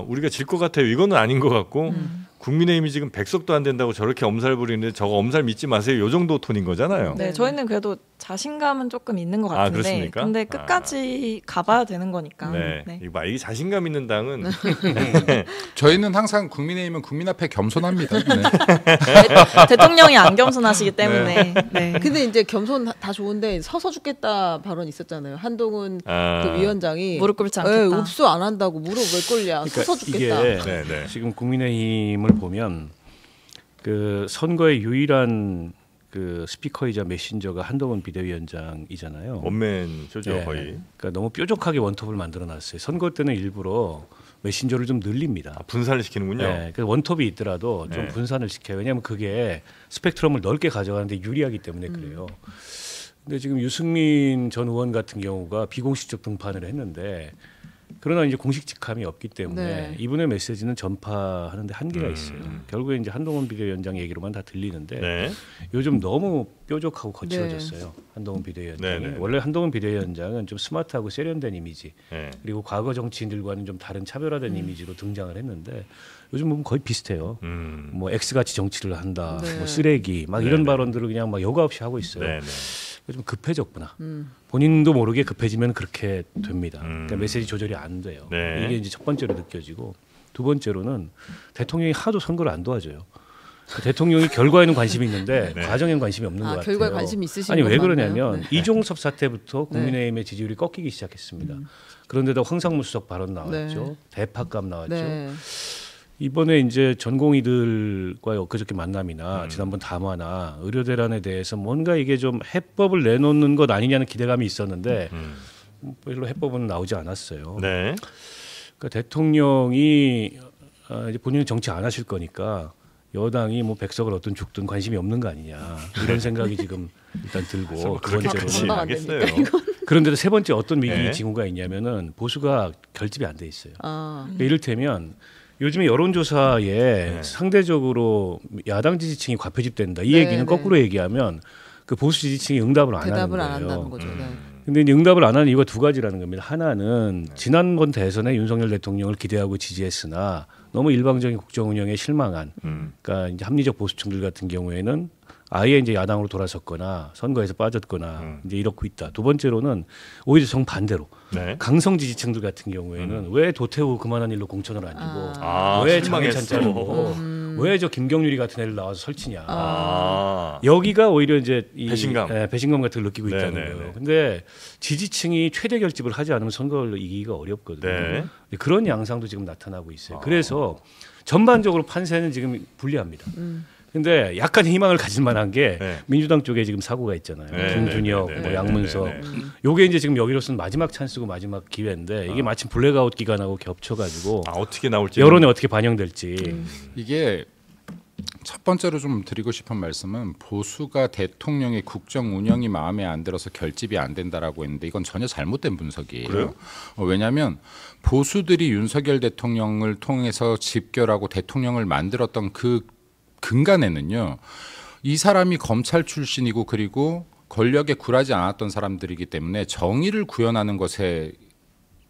Speaker 1: 우리가 질 것 같아요. 이거는 아닌 것 같고 국민의힘이 지금 100석도 안 된다고 저렇게 엄살 부리는데 저거 엄살 믿지 마세요. 요 정도 톤인 거잖아요.
Speaker 3: 네, 저희는 그래도 자신감은 조금 있는 것 같은데,
Speaker 1: 그렇습니까?
Speaker 3: 근데 끝까지 가봐야 되는 거니까.
Speaker 1: 네.
Speaker 3: 네.
Speaker 1: 이게 자신감 있는 당은
Speaker 5: 저희는 항상 국민의힘은 국민 앞에 겸손합니다. 네.
Speaker 3: 대통령이 안 겸손하시기 때문에. 네.
Speaker 4: 근데 이제 겸손 다 좋은데 서서 죽겠다 발언 있었잖아요. 한동훈 그 위원장이
Speaker 3: 무릎 꿇지 않겠다.
Speaker 4: 읍수 안 한다고 무릎 왜 꿇냐. 서서 죽겠다.
Speaker 2: 이게
Speaker 1: 네, 네.
Speaker 2: 지금 국민의힘을 보면 그 선거의 유일한 그 스피커이자 메신저가 한동훈 비대위원장이잖아요.
Speaker 1: 원맨쇼죠
Speaker 2: 네.
Speaker 1: 거의.
Speaker 2: 그러니까 너무 뾰족하게 원톱을 만들어놨어요. 선거 때는 일부러 메신저를 좀 늘립니다.
Speaker 1: 분산을 시키는군요.
Speaker 2: 네, 그 원톱이 있더라도 좀
Speaker 1: 네.
Speaker 2: 분산을 시켜요. 왜냐하면 그게 스펙트럼을 넓게 가져가는데 유리하기 때문에 그래요. 근데 지금 유승민 전 의원 같은 경우가 비공식적 등판을 했는데 그러나 이제 공식 직함이 없기 때문에
Speaker 4: 네.
Speaker 2: 이분의 메시지는 전파하는데 한계가 있어요. 결국에 이제 한동훈 비대위원장 얘기로만 다 들리는데
Speaker 1: 네.
Speaker 2: 요즘 너무 뾰족하고 거칠어졌어요. 한동훈 비대위원장이.
Speaker 1: 네, 네.
Speaker 2: 원래 한동훈 비대위원장은 좀 스마트하고 세련된 이미지
Speaker 1: 네.
Speaker 2: 그리고 과거 정치인들과는 좀 다른 차별화된 이미지로 등장을 했는데 요즘 보면 거의 비슷해요. 뭐 X같이 정치를 한다,
Speaker 4: 네.
Speaker 2: 뭐 쓰레기 막
Speaker 1: 네,
Speaker 2: 이런
Speaker 1: 네.
Speaker 2: 발언들을 그냥 막 여과 없이 하고 있어요.
Speaker 1: 네, 네.
Speaker 2: 좀 급해졌구나. 본인도 모르게 급해지면 그렇게 됩니다. 그러니까 메시지 조절이 안 돼요.
Speaker 1: 네.
Speaker 2: 이게 이제 첫 번째로 느껴지고 두 번째로는 대통령이 하도 선거를 안 도와줘요. 그 대통령이 결과에는 관심이 있는데
Speaker 1: 네.
Speaker 2: 과정에는 관심이 없는 것 같아요.
Speaker 4: 결과에 관심이 있으신
Speaker 2: 아니 왜
Speaker 4: 건
Speaker 2: 그러냐면
Speaker 4: 맞나요?
Speaker 2: 이종섭 사태부터 국민의힘의 지지율이 꺾이기 시작했습니다. 그런데도 황상무 수석 발언 나왔죠.
Speaker 4: 네.
Speaker 2: 대파감 나왔죠.
Speaker 4: 네.
Speaker 2: 이번에 이제 전공의들과의 엊그저께 만남이나 지난번 담화나 의료대란에 대해서 뭔가 이게 좀 해법을 내놓는 것 아니냐는 기대감이 있었는데 별로 해법은 나오지 않았어요.
Speaker 1: 네.
Speaker 2: 그러니까 대통령이 이제 본인은 정치 안 하실 거니까 여당이 뭐 100석을 얻든 죽든 관심이 없는 거 아니냐 이런 생각이 지금 일단 들고 두
Speaker 1: 그렇게까지
Speaker 2: 번째로는
Speaker 1: 하겠어요.
Speaker 2: 그런데도 세 번째 어떤 위기
Speaker 1: 네.
Speaker 2: 징후가 있냐면은 보수가 결집이 안 돼 있어요.
Speaker 4: 아,
Speaker 2: 그러니까 이를테면 요즘에 여론조사에
Speaker 1: 네.
Speaker 2: 상대적으로 야당 지지층이 과표집된다. 이
Speaker 4: 네,
Speaker 2: 얘기는
Speaker 4: 네.
Speaker 2: 거꾸로 얘기하면 그 보수 지지층이 응답을 안 하는
Speaker 4: 대답을
Speaker 2: 거예요.
Speaker 4: 안 한다는 거죠. 네.
Speaker 2: 근데 이제 응답을 안 하는 이유가 두 가지라는 겁니다. 하나는 지난번 대선에 윤석열 대통령을 기대하고 지지했으나 너무 일방적인 국정 운영에 실망한 그러니까 이제 합리적 보수층들 같은 경우에는 아예 이제 야당으로 돌아섰거나 선거에서 빠졌거나 이제 이렇고 있다. 두 번째로는 오히려 정반대로
Speaker 1: 네.
Speaker 2: 강성 지지층들 같은 경우에는 왜 도태우 그만한 일로 공천을 안 주고
Speaker 1: 아,
Speaker 2: 왜
Speaker 1: 실망했어.
Speaker 2: 장해찬 자르고 왜 저 김경률이 같은 애를 나와서 설치냐.
Speaker 1: 아.
Speaker 2: 여기가 오히려 이제 이
Speaker 1: 배신감.
Speaker 2: 배신감 같은 걸 느끼고 있다는
Speaker 1: 네네네.
Speaker 2: 거예요. 근데 지지층이 최대 결집을 하지 않으면 선거를 이기기가 어렵거든요.
Speaker 1: 네.
Speaker 2: 그런 양상도 지금 나타나고 있어요. 그래서 전반적으로 판세는 지금 불리합니다. 근데 약간 희망을 가질 만한 게
Speaker 1: 네.
Speaker 2: 민주당 쪽에 지금 사고가 있잖아요.
Speaker 1: 네,
Speaker 2: 김준혁,
Speaker 1: 네, 네,
Speaker 2: 뭐
Speaker 1: 네,
Speaker 2: 양문석.
Speaker 1: 네, 네, 네.
Speaker 2: 요게 이제 지금 여기로서는 마지막 찬스고 마지막 기회인데 이게 마침 블랙아웃 기간하고 겹쳐가지고
Speaker 1: 어떻게 나올지
Speaker 2: 여론에 어떻게 반영될지.
Speaker 5: 이게 첫 번째로 좀 드리고 싶은 말씀은 보수가 대통령의 국정 운영이 마음에 안 들어서 결집이 안 된다라고 했는데 이건 전혀 잘못된 분석이에요.
Speaker 1: 그래요?
Speaker 5: 왜냐하면 보수들이 윤석열 대통령을 통해서 집결하고 대통령을 만들었던 그 근간에는요. 이 사람이 검찰 출신이고 그리고 권력에 굴하지 않았던 사람들이기 때문에 정의를 구현하는 것에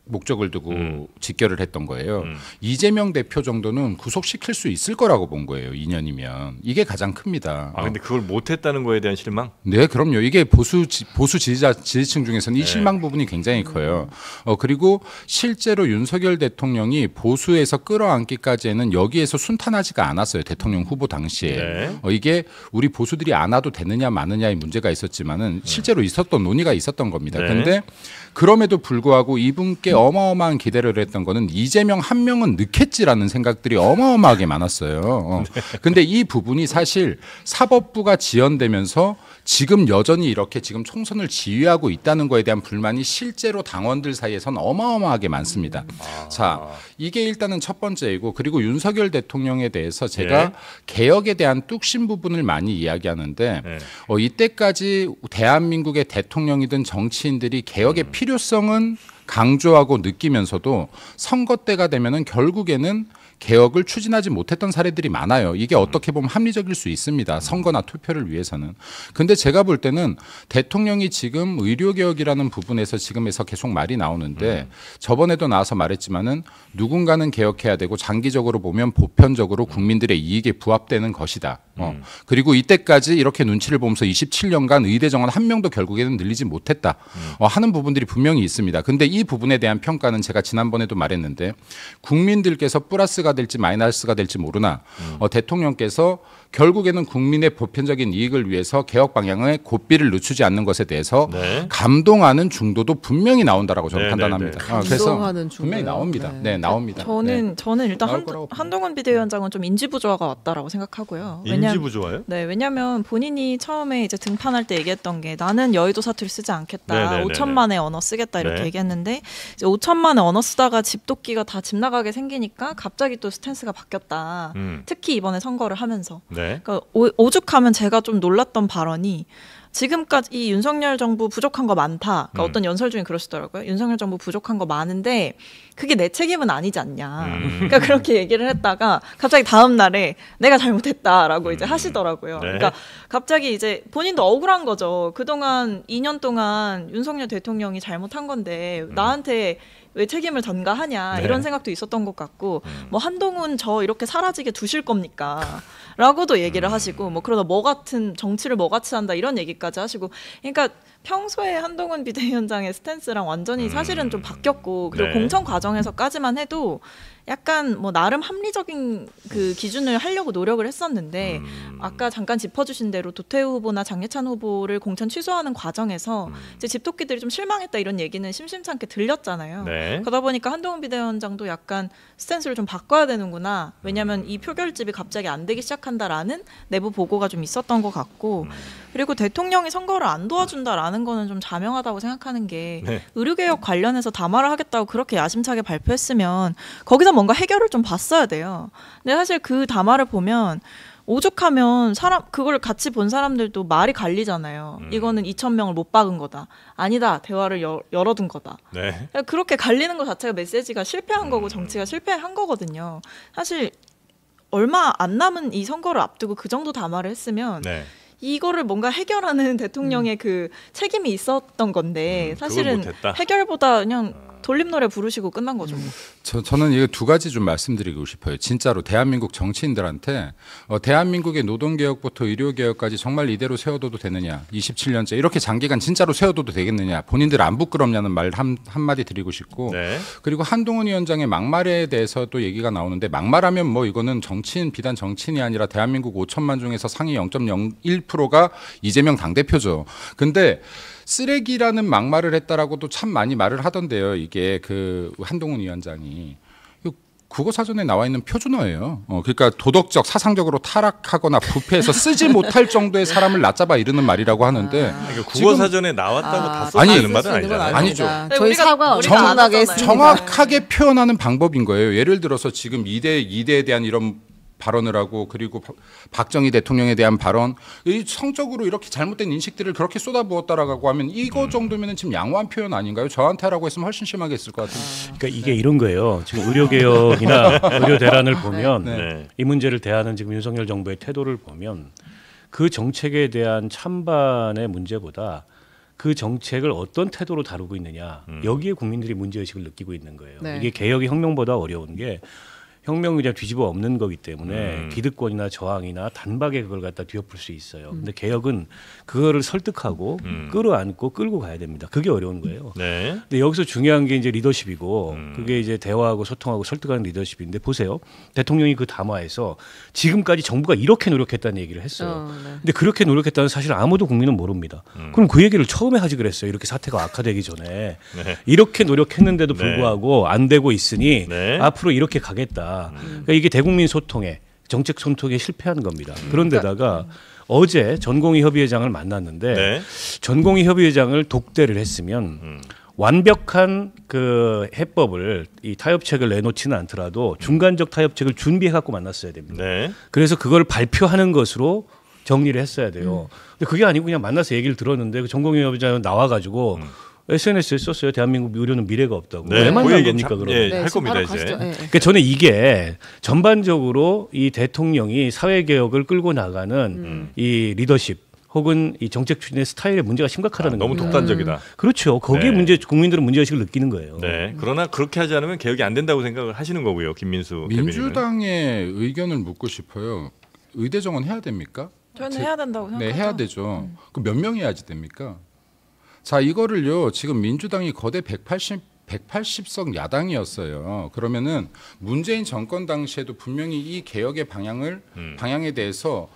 Speaker 5: 목적을 두고 직결을 했던 거예요. 이재명 대표 정도는 구속시킬 수 있을 거라고 본 거예요. 2년이면. 이게 가장 큽니다.
Speaker 1: 근데 그걸 못했다는 거에 대한 실망?
Speaker 5: 네, 그럼요. 이게 보수 지지층 중에서는 이 실망 부분이 굉장히 커요. 그리고 실제로 윤석열 대통령이 보수에서 끌어안기까지는 여기에서 순탄하지가 않았어요. 대통령 후보 당시에.
Speaker 1: 네.
Speaker 5: 이게 우리 보수들이 안 와도 되느냐 마느냐의 문제가 있었지만은 실제로 있었던 논의가 있었던 겁니다.
Speaker 1: 네.
Speaker 5: 근데 그럼에도 불구하고 이분께 어마어마한 기대를 했던 거는 이재명 한 명은 넣겠지라는 생각들이 어마어마하게 많았어요. 근데 이 부분이 사실 사법부가 지연되면서 지금 여전히 이렇게 지금 총선을 지휘하고 있다는 거에 대한 불만이 실제로 당원들 사이에선 어마어마하게 많습니다. 자, 이게 일단은 첫 번째이고 그리고 윤석열 대통령에 대해서 제가 개혁에 대한 뚝심 부분을 많이 이야기하는데 이때까지 대한민국의 대통령이든 정치인들이 개혁의 필요성은 강조하고 느끼면서도 선거 때가 되면은 결국에는 개혁을 추진하지 못했던 사례들이 많아요. 이게 어떻게 보면 합리적일 수 있습니다. 선거나 투표를 위해서는. 근데 제가 볼 때는 대통령이 지금 의료개혁이라는 부분에서 지금에서 계속 말이 나오는데 저번에도 나와서 말했지만은 누군가는 개혁해야 되고 장기적으로 보면 보편적으로 국민들의 이익에 부합되는 것이다. 그리고 이때까지 이렇게 눈치를 보면서 27년간 의대 정원 한 명도 결국에는 늘리지 못했다. 하는 부분들이 분명히 있습니다. 근데 이 부분에 대한 평가는 제가 지난번에도 말했는데 국민들께서 플러스가 될지 마이너스가 될지 모르나 대통령께서 결국에는 국민의 보편적인 이익을 위해서 개혁 방향에 고삐를 늦추지 않는 것에 대해서 감동하는 중도도 분명히 나온다라고 저는 판단합니다. 그래서 분명히 나옵니다. 네, 나옵니다.
Speaker 3: 저는 일단
Speaker 5: 나올 거라고
Speaker 3: 한동훈 비대위원장은 좀 인지부조화가 왔다라고 생각하고요.
Speaker 1: 인지부조화요?
Speaker 3: 네, 왜냐하면 본인이 처음에 이제 등판할 때 얘기했던 게 나는 여의도 사투리 쓰지 않겠다, 5천만의 언어 쓰겠다 이렇게 얘기했는데 이제 5천만의 언어 쓰다가 집도끼가 다 집 나가게 생기니까 갑자기 또 스탠스가 바뀌었다. 특히 이번에 선거를 하면서. 그러니까 오죽하면 제가 좀 놀랐던 발언이 지금까지 이 윤석열 정부 부족한 거 많다. 그러니까 어떤 연설 중에 그러시더라고요. 윤석열 정부 부족한 거 많은데 그게 내 책임은 아니지 않냐. 그러니까 그렇게 얘기를 했다가 갑자기 다음 날에 내가 잘못했다라고 이제 하시더라고요. 그러니까 갑자기 이제 본인도 억울한 거죠. 그동안 2년 동안 윤석열 대통령이 잘못한 건데 나한테 왜 책임을 전가하냐 이런 생각도 있었던 것 같고 뭐 한동훈 저 이렇게 사라지게 두실 겁니까? 라고도 얘기를 하시고 뭐 그러다 뭐 같은 정치를 뭐 같이 한다 이런 얘기까지 하시고 그러니까 평소에 한동훈 비대위원장의 스탠스랑 완전히 사실은 좀 바뀌었고 그리고 공천 과정에서까지만 해도 약간 뭐 나름 합리적인 그 기준을 하려고 노력을 했었는데 아까 잠깐 짚어주신 대로 도태우 후보나 장예찬 후보를 공천 취소하는 과정에서 이제 집토끼들이 좀 실망했다 이런 얘기는 심심찮게 들렸잖아요. 그러다 보니까 한동훈 비대위원장도 약간 스탠스를 좀 바꿔야 되는구나. 왜냐하면 이 표결집이 갑자기 안 되기 시작한다라는 내부 보고가 좀 있었던 것 같고 그리고 대통령이 선거를 안 도와준다라는 거는 좀 자명하다고 생각하는 게 의료개혁 관련해서 담화를 하겠다고 그렇게 야심차게 발표했으면 거기서 뭔가 해결을 좀 봤어야 돼요. 근데 사실 그 담화를 보면 오죽하면 그걸 같이 본 사람들도 말이 갈리잖아요. 이거는 2,000명을 못 박은 거다. 아니다. 대화를 열어둔 거다. 그렇게 갈리는 것 자체가 메시지가 실패한 거고 정치가 실패한 거거든요. 사실 얼마 안 남은 이 선거를 앞두고 그 정도 담화를 했으면 이거를 뭔가 해결하는 대통령의 그 책임이 있었던 건데 사실은 해결보다 그냥 돌림노래 부르시고 끝난 거죠.
Speaker 5: 저는 이거 두 가지 좀 말씀드리고 싶어요. 진짜로 대한민국 정치인들한테 대한민국의 노동개혁부터 의료개혁까지 정말 이대로 세워둬도 되느냐. 27년째 이렇게 장기간 진짜로 세워둬도 되겠느냐. 본인들 안 부끄럽냐는 말 한마디 드리고 싶고 그리고 한동훈 위원장의 막말에 대해서 또 얘기가 나오는데 막말하면 뭐 이거는 정치인 비단 정치인이 아니라 대한민국 5천만 중에서 상위 0.01%가 이재명 당대표죠. 근데 쓰레기라는 막말을 했다라고도 참 많이 말을 하던데요. 이게 그 한동훈 위원장이 국어사전에 나와 있는 표준어예요. 그러니까 도덕적, 사상적으로 타락하거나 부패해서 쓰지 못할 정도의 사람을 낮잡아 이르는 말이라고 하는데
Speaker 1: 그러니까 국어사전에 나왔다고 다 써야 되는 말은 아니잖아요.
Speaker 5: 아니죠.
Speaker 4: 저희 사과
Speaker 5: 정확하게 정확하게 표현하는 방법인 거예요. 예를 들어서 지금 이대에 대한 이런 발언을 하고 그리고 박정희 대통령에 대한 발언 성적으로 이렇게 잘못된 인식들을 그렇게 쏟아부었다라고 하면 이거 정도면은 지금 양호한 표현 아닌가요? 저한테 하라고 했으면 훨씬 심하게 했을 것 같은데.
Speaker 2: 그러니까 이게 이런 거예요. 지금 의료개혁이나 의료 대란을 보면 이 문제를 대하는 지금 윤석열 정부의 태도를 보면 그 정책에 대한 찬반의 문제보다 그 정책을 어떤 태도로 다루고 있느냐 여기에 국민들이 문제의식을 느끼고 있는 거예요. 이게 개혁이 혁명보다 어려운 게 혁명은 그냥 뒤집어 엎는 거기 때문에 기득권이나 저항이나 단박에 그걸 갖다 뒤엎을 수 있어요. 근데 개혁은 그거를 설득하고 끌어안고 끌고 가야 됩니다. 그게 어려운 거예요. 근데 여기서 중요한 게 이제 리더십이고 그게 이제 대화하고 소통하고 설득하는 리더십인데 보세요. 대통령이 그 담화에서 지금까지 정부가 이렇게 노력했다는 얘기를 했어요. 근데 그렇게 노력했다는 사실 아무도 국민은 모릅니다. 그럼 그 얘기를 처음에 하지 그랬어요. 이렇게 사태가 악화되기 전에 이렇게 노력했는데도 불구하고 안 되고 있으니 앞으로 이렇게 가겠다. 그러니까 이게 대국민 소통에 정책 소통에 실패한 겁니다. 그런데다가 어제 전공의 협의회장을 만났는데 전공의 협의회장을 독대를 했으면 완벽한 그 해법을 이 타협책을 내놓지는 않더라도 중간적 타협책을 준비해 갖고 만났어야 됩니다. 그래서 그걸 발표하는 것으로 정리를 했어야 돼요. 근데 그게 아니고 그냥 만나서 얘기를 들었는데 그 전공의 협의회장은 나와가지고 SNS에 썼어요. 대한민국 의료는 미래가 없다고. 왜 만난 겁니까 그러면?
Speaker 1: 할 겁니다 이제.
Speaker 2: 그러니까 저는 이게 전반적으로 이 대통령이 사회개혁을 끌고 나가는 이 리더십 혹은 이 정책 추진의 스타일의 문제가 심각하다는
Speaker 1: 너무 독단적이다.
Speaker 2: 그렇죠. 거기에 문제 국민들은 문제의식을 느끼는 거예요.
Speaker 1: 그러나 그렇게 하지 않으면 개혁이 안 된다고 생각을 하시는 거고요. 김민수
Speaker 5: 민주당의 의견을 묻고 싶어요. 의대 정원 해야 됩니까?
Speaker 3: 저는 해야 된다고 생각합니다.
Speaker 5: 네, 해야 되죠. 그럼 몇 명이 해야지 됩니까? 자, 이거를요. 지금 민주당이 거대 180석 야당이었어요. 그러면은 문재인 정권 당시에도 분명히 이 개혁의 방향에 대해서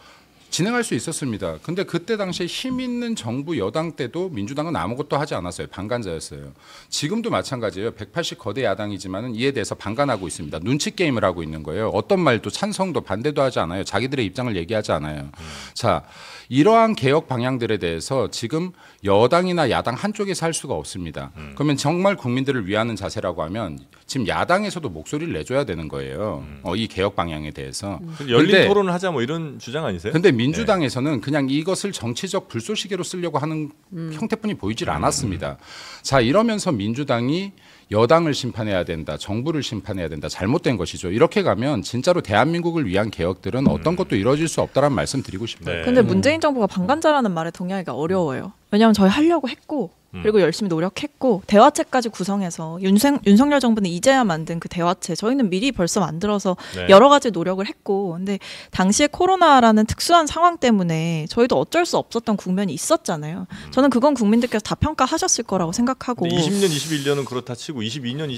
Speaker 5: 진행할 수 있었습니다. 근데 그때 당시에 힘 있는 정부 여당 때도 민주당은 아무것도 하지 않았어요. 방관자였어요. 지금도 마찬가지예요. 180 거대 야당이지만은 이에 대해서 방관하고 있습니다. 눈치 게임을 하고 있는 거예요. 어떤 말도 찬성도 반대도 하지 않아요. 자기들의 입장을 얘기하지 않아요. 자, 이러한 개혁 방향들에 대해서 지금 여당이나 야당 한쪽에서 할 수가 없습니다. 그러면 정말 국민들을 위하는 자세라고 하면 지금 야당에서도 목소리를 내줘야 되는 거예요. 이 개혁 방향에 대해서.
Speaker 1: 열린 토론을 하자 뭐 이런 주장 아니세요?
Speaker 5: 근데 민주당에서는 그냥 이것을 정치적 불쏘시개로 쓰려고 하는 형태뿐이 보이질 않았습니다. 자, 이러면서 민주당이 여당을 심판해야 된다, 정부를 심판해야 된다, 잘못된 것이죠. 이렇게 가면 진짜로 대한민국을 위한 개혁들은 어떤 것도 이루어질 수 없다라는 말씀 드리고 싶어요.
Speaker 3: 근데 문재인 정부가 방관자라는 말에 동의하기가 어려워요. 왜냐하면 저희 하려고 했고 그리고 열심히 노력했고 대화체까지 구성해서 윤석열 정부는 이제야 만든 그 대화체 저희는 미리 벌써 만들어서 여러 가지 노력을 했고 근데 당시에 코로나라는 특수한 상황 때문에 저희도 어쩔 수 없었던 국면이 있었잖아요. 저는 그건 국민들께서 다 평가하셨을 거라고 생각하고
Speaker 1: 20년, 21년은 그렇다 치고 22년,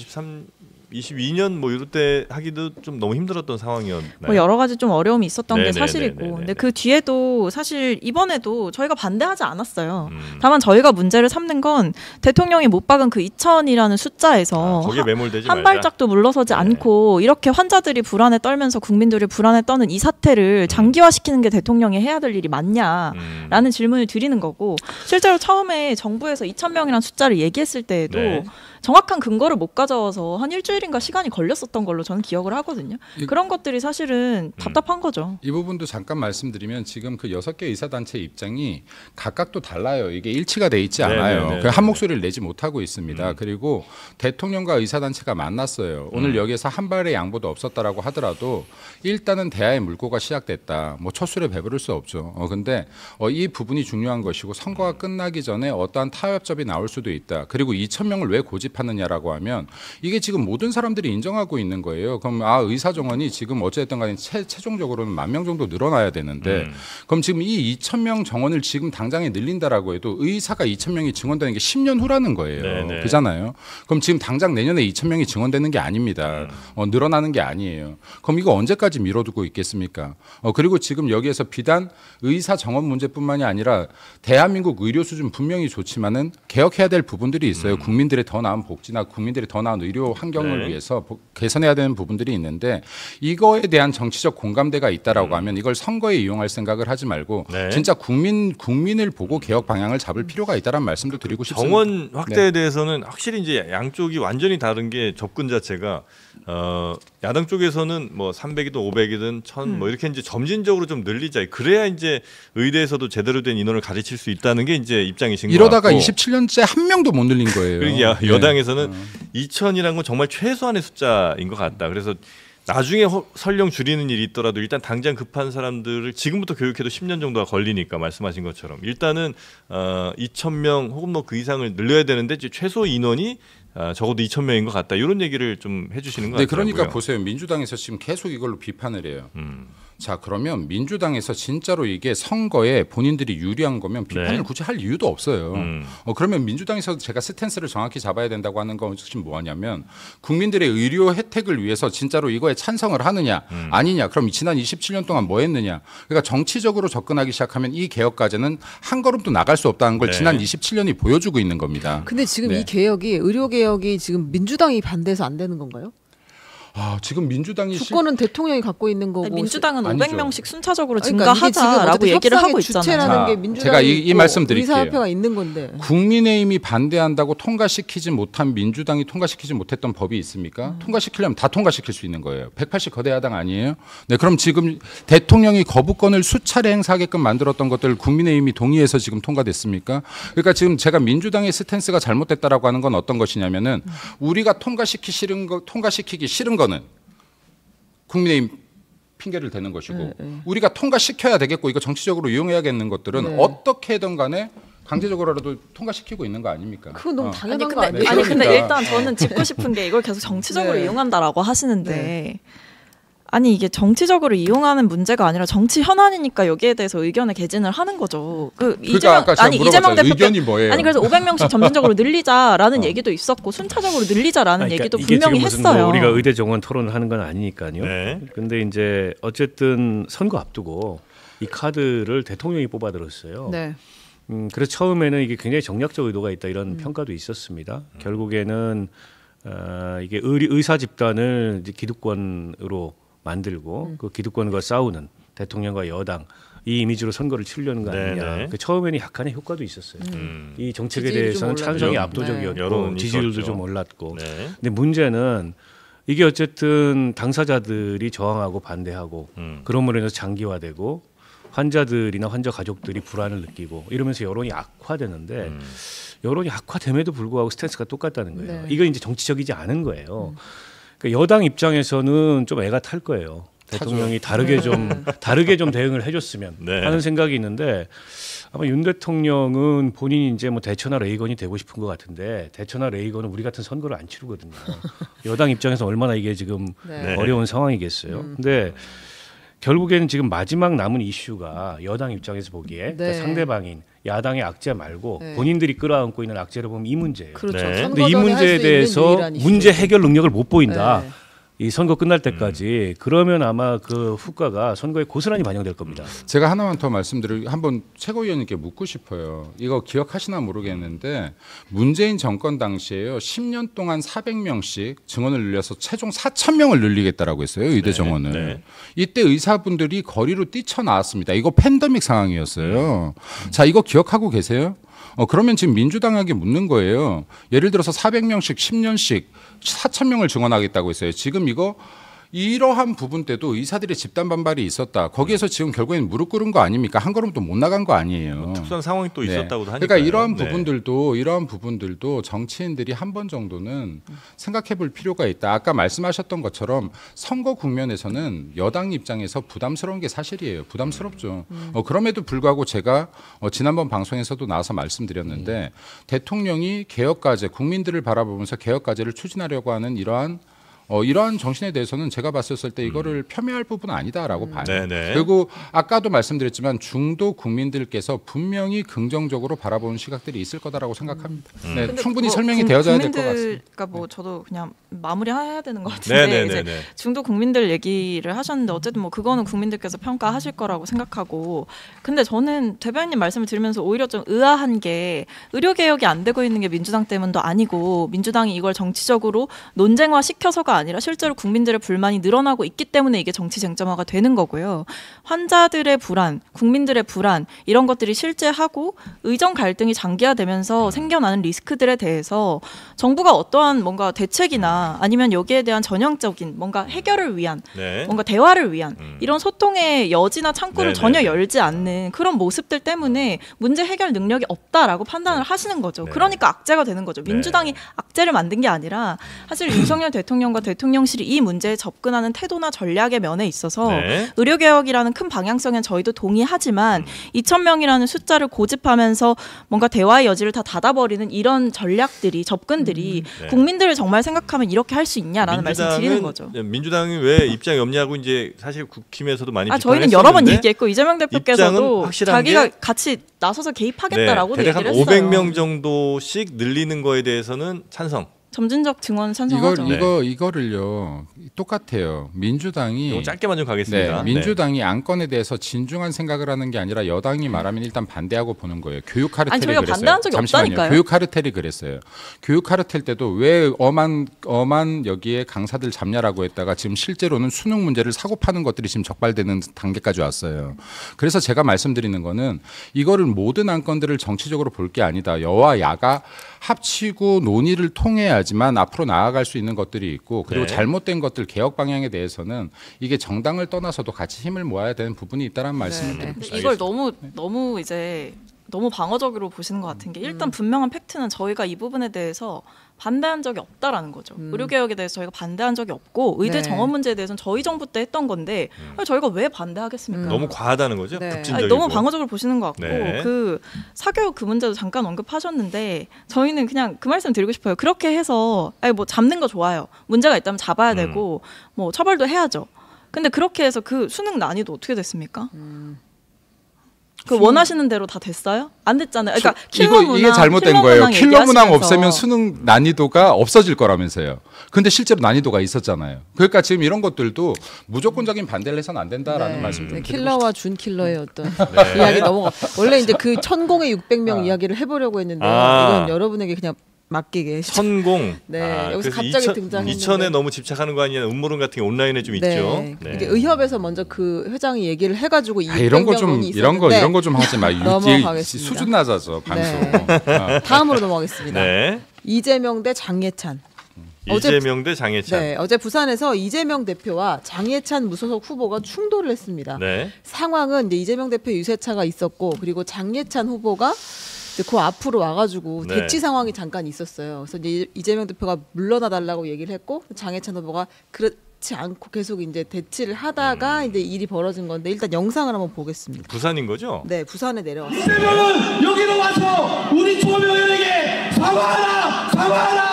Speaker 1: 22년 뭐 이럴 때 하기도 좀 너무 힘들었던 상황이었나요?
Speaker 3: 뭐 여러 가지 좀 어려움이 있었던 게 사실이고 근데 그 뒤에도 사실 이번에도 저희가 반대하지 않았어요. 다만 저희가 문제를 삼는 건 대통령이 못 박은 그 2000이라는 숫자에서
Speaker 1: 거기에 매몰되지
Speaker 3: 한 발짝도 물러서지 않고 이렇게 환자들이 불안에 떨면서 국민들이 불안에 떠는 이 사태를 장기화시키는 게 대통령이 해야 될 일이 맞냐라는 질문을 드리는 거고 실제로 처음에 정부에서 2000명이라는 숫자를 얘기했을 때에도 정확한 근거를 못 가져와서 한 일주일인가 시간이 걸렸었던 걸로 저는 기억을 하거든요. 그런 것들이 사실은 답답한 거죠.
Speaker 5: 이 부분도 잠깐 말씀드리면 지금 그 6개 의사단체 입장이 각각 또 달라요. 이게 일치가 돼 있지 않아요. 한 목소리를 내지 못하고 있습니다. 그리고 대통령과 의사단체가 만났어요. 오늘 여기에서 한 발의 양보도 없었다라고 하더라도 일단은 대화의 물꼬가 시작됐다. 뭐 첫 술에 배부를 수 없죠. 근데 이 부분이 중요한 것이고 선거가 끝나기 전에 어떠한 타협점이 나올 수도 있다. 그리고 2,000명을 왜 고집하느냐라고 하면 이게 지금 모든 사람들이 인정하고 있는 거예요. 그럼 의사 정원이 지금 어쨌든 간에 최종적으로는 10,000명 정도 늘어나야 되는데 그럼 지금 이 2,000명 정원을 지금 당장에 늘린다라고 해도 의사가 2,000명이 증원되는 게 10년 후라는 거예요. 그잖아요. 그럼 지금 당장 내년에 2,000명이 증원되는 게 아닙니다. 늘어나는 게 아니에요. 그럼 이거 언제까지 미뤄두고 있겠습니까? 그리고 지금 여기에서 비단 의사 정원 문제뿐만이 아니라 대한민국 의료 수준 분명히 좋지만은 개혁해야 될 부분들이 있어요. 국민들의 더 나은 복지나 국민들의 더 나은 의료 환경을 개혁을
Speaker 1: 네.
Speaker 5: 위해서 개선해야 되는 부분들이 있는데 이거에 대한 정치적 공감대가 있다라고 하면 이걸 선거에 이용할 생각을 하지 말고
Speaker 1: 네.
Speaker 5: 진짜 국민을 보고 개혁 방향을 잡을 필요가 있다라는 말씀도 드리고 싶습니다.
Speaker 1: 정원 확대에 대해서는 확실히 이제 양쪽이 완전히 다른 게 접근 자체가 야당 쪽에서는 뭐 300이든 500이든 1000 뭐 이렇게 이제 점진적으로 좀 늘리자. 그래야 이제 의대에서도 제대로 된 인원을 가르칠 수 있다는 게 이제 입장이신 것 같고.
Speaker 5: 이러다가 27년째 한 명도 못 늘린 거예요.
Speaker 1: 그리고 여당에서는 2000이라는 건 정말 최소한의 숫자인 것 같다. 그래서 나중에 설령 줄이는 일이 있더라도 일단 당장 급한 사람들을 지금부터 교육해도 10년 정도가 걸리니까 말씀하신 것처럼 일단은 2,000명 혹은 뭐 그 이상을 늘려야 되는데 최소 인원이 적어도 2,000명인 것 같다. 이런 얘기를 좀 해주시는 것
Speaker 5: 네,
Speaker 1: 같아요.
Speaker 5: 그러니까 보세요. 민주당에서 지금 계속 이걸로 비판을 해요. 자, 그러면 민주당에서 진짜로 이게 선거에 본인들이 유리한 거면 비판을
Speaker 1: 네.
Speaker 5: 굳이 할 이유도 없어요. 그러면 민주당에서 제가 스탠스를 정확히 잡아야 된다고 하는 건 지금 뭐냐면 국민들의 의료 혜택을 위해서 진짜로 이거에 찬성을 하느냐 아니냐. 그럼 지난 27년 동안 뭐 했느냐. 그러니까 정치적으로 접근하기 시작하면 이 개혁까지는 한 걸음도 나갈 수 없다는 걸
Speaker 1: 네.
Speaker 5: 지난 27년이 보여주고 있는 겁니다.
Speaker 4: 근데 지금
Speaker 5: 네.
Speaker 4: 이 개혁이 의료 개혁이 지금 민주당이 반대해서 안 되는 건가요?
Speaker 5: 지금 민주당이
Speaker 4: 주권은 대통령이 갖고 있는 거고
Speaker 3: 아니, 민주당은
Speaker 5: 아니죠.
Speaker 3: 500명씩 순차적으로
Speaker 4: 그러니까 이게 지금
Speaker 3: 증가하자라고
Speaker 4: 어쨌든
Speaker 3: 얘기를 하고
Speaker 4: 협상의
Speaker 3: 있잖아요.
Speaker 4: 주체라는
Speaker 5: 자,
Speaker 4: 게 민주당이
Speaker 5: 제가 이
Speaker 4: 있고
Speaker 5: 말씀 드릴게요.
Speaker 4: 의사협회가 있는 건데.
Speaker 5: 국민의힘이 반대한다고 통과시키지 못한 민주당이 통과시키지 못했던 법이 있습니까? 통과시키려면 다 통과시킬 수 있는 거예요. 180 거대 야당 아니에요? 네, 그럼 지금 대통령이 거부권을 수차례 행사하게끔 만들었던 것들 국민의힘이 동의해서 지금 통과됐습니까? 그러니까 지금 제가 민주당의 스탠스가 잘못됐다라고 하는 건 어떤 것이냐면은 우리가 통과시키기 싫은 거는 국민의힘 핑계를 대는 것이고 우리가 통과시켜야 되겠고 이거 정치적으로 이용해야겠는 것들은 어떻게든 간에 강제적으로라도 통과시키고 있는 거 아닙니까?
Speaker 4: 그건 너무 당연한
Speaker 3: 아니
Speaker 4: 거
Speaker 3: 근데
Speaker 4: 아니에요?
Speaker 3: 아니
Speaker 5: 그러니까.
Speaker 3: 근데 일단 저는 짚고 싶은 게 이걸 계속 정치적으로
Speaker 4: 네.
Speaker 3: 이용한다라고 하시는데
Speaker 4: 네.
Speaker 3: 아니 이게 정치적으로 이용하는 문제가 아니라 정치 현안이니까 여기에 대해서 의견을 개진을 하는 거죠.
Speaker 5: 그러니까 아까 제가
Speaker 3: 이재명 대표
Speaker 5: 의견이 뭐예요?
Speaker 3: 아니 그래서 500명씩 점진적으로 늘리자라는 얘기도 있었고 순차적으로 늘리자라는 얘기도
Speaker 2: 이게
Speaker 3: 분명히
Speaker 2: 지금 무슨 뭐
Speaker 3: 했어요.
Speaker 2: 우리가 의대 정원 토론을 하는 건 아니니까요.
Speaker 1: 네.
Speaker 2: 근데 이제 어쨌든 선거 앞두고 이 카드를 대통령이 뽑아들었어요.
Speaker 4: 네.
Speaker 2: 그래서 처음에는 이게 굉장히 정략적 의도가 있다 이런 평가도 있었습니다. 결국에는 이게 의사 집단을 이제 기득권으로 만들고 그 기득권과 싸우는 대통령과 여당 이 이미지로 선거를 치르려는 거 아니냐.
Speaker 1: 네네.
Speaker 2: 그 처음에는 약간의 효과도 있었어요. 이 정책에
Speaker 4: 지지율이
Speaker 2: 대해서는
Speaker 4: 좀
Speaker 2: 찬성이
Speaker 4: 올랐죠.
Speaker 2: 압도적이었고
Speaker 1: 여론이
Speaker 2: 지지율도
Speaker 1: 있었죠.
Speaker 2: 좀 올랐고.
Speaker 1: 네.
Speaker 2: 근데 문제는 이게 어쨌든 당사자들이 저항하고 반대하고 그럼으로 인해서 장기화되고 환자들이나 환자 가족들이 불안을 느끼고 이러면서 여론이 악화되는데 여론이 악화됨에도 불구하고 스탠스가 똑같다는 거예요.
Speaker 4: 네.
Speaker 2: 이건 이제 정치적이지 않은 거예요. 그러니까 여당 입장에서는 좀 애가 탈 거예요. 대통령이 다르게 좀 대응을 해줬으면
Speaker 1: 네.
Speaker 2: 하는 생각이 있는데 아마 윤 대통령은 본인이 이제 뭐 대처나 레이건이 되고 싶은 것 같은데 대처나 레이건은 우리 같은 선거를 안 치르거든요. 여당 입장에서 얼마나 이게 지금
Speaker 4: 네.
Speaker 2: 어려운 상황이겠어요. 근데 결국에는 지금 마지막 남은 이슈가 여당 입장에서 보기에
Speaker 4: 네.
Speaker 2: 그러니까 상대방인 야당의 악재 말고
Speaker 4: 네.
Speaker 2: 본인들이 끌어안고 있는 악재를 보면 이 문제예요.
Speaker 4: 그렇죠.
Speaker 1: 네.
Speaker 2: 근데 이
Speaker 4: 선거 전에 할수
Speaker 2: 문제에
Speaker 4: 있는
Speaker 2: 대해서
Speaker 4: 유일한 이슈.
Speaker 2: 문제 해결 능력을 못 보인다.
Speaker 4: 네.
Speaker 2: 이 선거 끝날 때까지 그러면 아마 그 후과가 선거에 고스란히 반영될 겁니다.
Speaker 5: 제가 하나만 더 말씀드리고 한번 최고위원님께 묻고 싶어요. 이거 기억하시나 모르겠는데 문재인 정권 당시에요. 10년 동안 400명씩 증원을 늘려서 최종 4,000명을 늘리겠다라고 했어요. 의대 정원을.
Speaker 1: 네.
Speaker 5: 이때 의사분들이 거리로 뛰쳐나왔습니다. 이거 팬데믹 상황이었어요. 자, 이거 기억하고 계세요? 그러면 지금 민주당에게 묻는 거예요. 예를 들어서 400명씩 10년씩 4,000명을 증원하겠다고 했어요. 지금 이러한 부분 때도 의사들의 집단 반발이 있었다. 거기에서 지금 결국에는 무릎 꿇은 거 아닙니까? 한 걸음도 못 나간 거 아니에요.
Speaker 1: 특수한 상황이 또
Speaker 5: 네.
Speaker 1: 있었다고도 하니까.
Speaker 5: 그러니까 이러한 부분들도 정치인들이 한 번 정도는 생각해볼 필요가 있다. 아까 말씀하셨던 것처럼 선거 국면에서는 여당 입장에서 부담스러운 게 사실이에요. 부담스럽죠. 그럼에도 불구하고 제가 지난번 방송에서도 나와서 말씀드렸는데 대통령이 개혁과제, 국민들을 바라보면서 개혁과제를 추진하려고 하는 이러한 정신에 대해서는 제가 봤었을 때 이거를 폄훼할 부분은 아니다라고 봐요.
Speaker 1: 네네.
Speaker 5: 그리고 아까도 말씀드렸지만 중도 국민들께서 분명히 긍정적으로 바라보는 시각들이 있을 거다라고 생각합니다. 네,
Speaker 3: 근데
Speaker 5: 충분히
Speaker 3: 뭐
Speaker 5: 설명이 되어져야 될 것 같습니다.
Speaker 3: 그러니까 뭐 저도 그냥 마무리해야 되는 것 같은데 이제 중도 국민들 얘기를 하셨는데 어쨌든 뭐 그거는 국민들께서 평가하실 거라고 생각하고 근데 저는 대변인님 말씀을 들으면서 오히려 좀 의아한 게 의료개혁이 안 되고 있는 게 민주당 때문도 아니고 민주당이 이걸 정치적으로 논쟁화 시켜서가 아니라 실제로 국민들의 불만이 늘어나고 있기 때문에 이게 정치 쟁점화가 되는 거고요. 환자들의 불안, 국민들의 불안 이런 것들이 실제하고 의정 갈등이 장기화되면서 생겨나는 리스크들에 대해서 정부가 어떠한 뭔가 대책이나 아니면 여기에 대한 전형적인 뭔가 해결을 위한 뭔가 대화를 위한 이런 소통의 여지나 창구를 전혀 열지 않는 그런 모습들 때문에 문제 해결 능력이 없다라고 판단을 하시는 거죠. 그러니까 악재가 되는 거죠. 민주당이 악재를 만든 게 아니라 사실 윤석열 대통령과 대통령실이 이 문제에 접근하는 태도나 전략의 면에 있어서 의료개혁이라는 큰 방향성엔 저희도 동의하지만 2,000명이라는 숫자를 고집하면서 뭔가 대화의 여지를 다 닫아버리는 이런 전략들이 접근들이 국민들을 정말 생각하면 이렇게 할 수 있냐라는 말씀 드리는 거죠.
Speaker 1: 민주당이 왜 입장이 없냐고 이제 사실 국힘에서도 많이 비판했었는데
Speaker 3: 저희는 여러 번 얘기했고 이재명 대표께서도 자기가 같이 나서서 개입하겠다라고 얘기를 했어요.
Speaker 1: 500명 정도씩 늘리는 거에 대해서는 찬성.
Speaker 3: 점진적 증원 찬성하죠.
Speaker 5: 이거를요 똑같아요. 민주당이
Speaker 1: 짧게만 좀 가겠습니다.
Speaker 5: 민주당이 안건에 대해서 진중한 생각을 하는 게 아니라 여당이 말하면 일단 반대하고 보는 거예요. 교육 카르텔이
Speaker 3: 저희가
Speaker 5: 그랬어요.
Speaker 3: 반대한 적이 없다니까요.
Speaker 5: 교육 카르텔이 그랬어요. 교육 카르텔 때도 왜 엄한 여기에 강사들 잡냐라고 했다가 지금 실제로는 수능 문제를 사고 파는 것들이 지금 적발되는 단계까지 왔어요. 그래서 제가 말씀드리는 거는 이거를 모든 안건들을 정치적으로 볼 게 아니다. 여와 야가 합치고 논의를 통해야지만 앞으로 나아갈 수 있는 것들이 있고 그리고 잘못된 것들 개혁 방향에 대해서는 이게 정당을 떠나서도 같이 힘을 모아야 되는 부분이 있다는 말씀을 드리고 싶습니다.
Speaker 3: 이걸 너무 이제 너무 방어적으로 보시는 것 같은 게 일단 분명한 팩트는 저희가 이 부분에 대해서 반대한 적이 없다라는 거죠. 의료개혁에 대해서 저희가 반대한 적이 없고 의대 정원 문제에 대해서는 저희 정부 때 했던 건데 저희가 왜 반대하겠습니까?
Speaker 1: 너무 과하다는 거죠? 급진적이고.
Speaker 3: 너무 방어적으로 보시는 것 같고 그 사교육 그 문제도 잠깐 언급하셨는데 저희는 그냥 그 말씀 드리고 싶어요. 그렇게 해서 뭐 잡는 거 좋아요. 문제가 있다면 잡아야 되고 뭐 처벌도 해야죠. 근데 그렇게 해서 그 수능 난이도 어떻게 됐습니까? 그 원하시는 대로 다 됐어요? 안 됐잖아요. 그러니까
Speaker 5: 이게 잘못된 거예요. 킬러 문항 없애면 수능 난이도가 없어질 거라면서요. 근데 실제로 난이도가 있었잖아요. 그러니까 지금 이런 것들도 무조건적인 반대를 해서는 안 된다라는 말씀을 드리고
Speaker 4: 킬러와 준 킬러의 어떤 이야기 넘어가. 원래 이제 그 천공의 600명 이야기를 해보려고 했는데 이건 여러분에게 그냥 맡기게.
Speaker 1: 천공.
Speaker 4: 여기서 갑자기 등장했는데
Speaker 1: 2000에 너무 집착하는 거 아니냐 음모론 같은 게 온라인에 좀 있죠.
Speaker 4: 이제 의협에서 먼저 그 회장이 얘기를 해가지고
Speaker 5: 이런 거 좀 이런 거 좀 하지 마.
Speaker 4: 넘어가겠습니다.
Speaker 5: 수준 낮아져 방송.
Speaker 4: 다음으로 넘어가겠습니다. 이재명 대 장예찬.
Speaker 1: 이재명 대 장예찬.
Speaker 4: 어제 부산에서 이재명 대표와 장예찬 무소속 후보가 충돌을 했습니다. 상황은 이제 이재명 대표 유세차가 있었고 그리고 장예찬 후보가 그 앞으로 와가지고 대치 상황이 잠깐 있었어요. 그래서 이제 이재명 대표가 물러나 달라고 얘기를 했고 장예찬 후보가 그렇지 않고 계속 이제 대치를 하다가 이제 일이 벌어진 건데 일단 영상을 한번 보겠습니다.
Speaker 1: 부산인 거죠?
Speaker 4: 네, 부산에 내려왔어요.
Speaker 8: 이재명은 여기로 와서 우리 조명현에게 사과하라, 사과하라.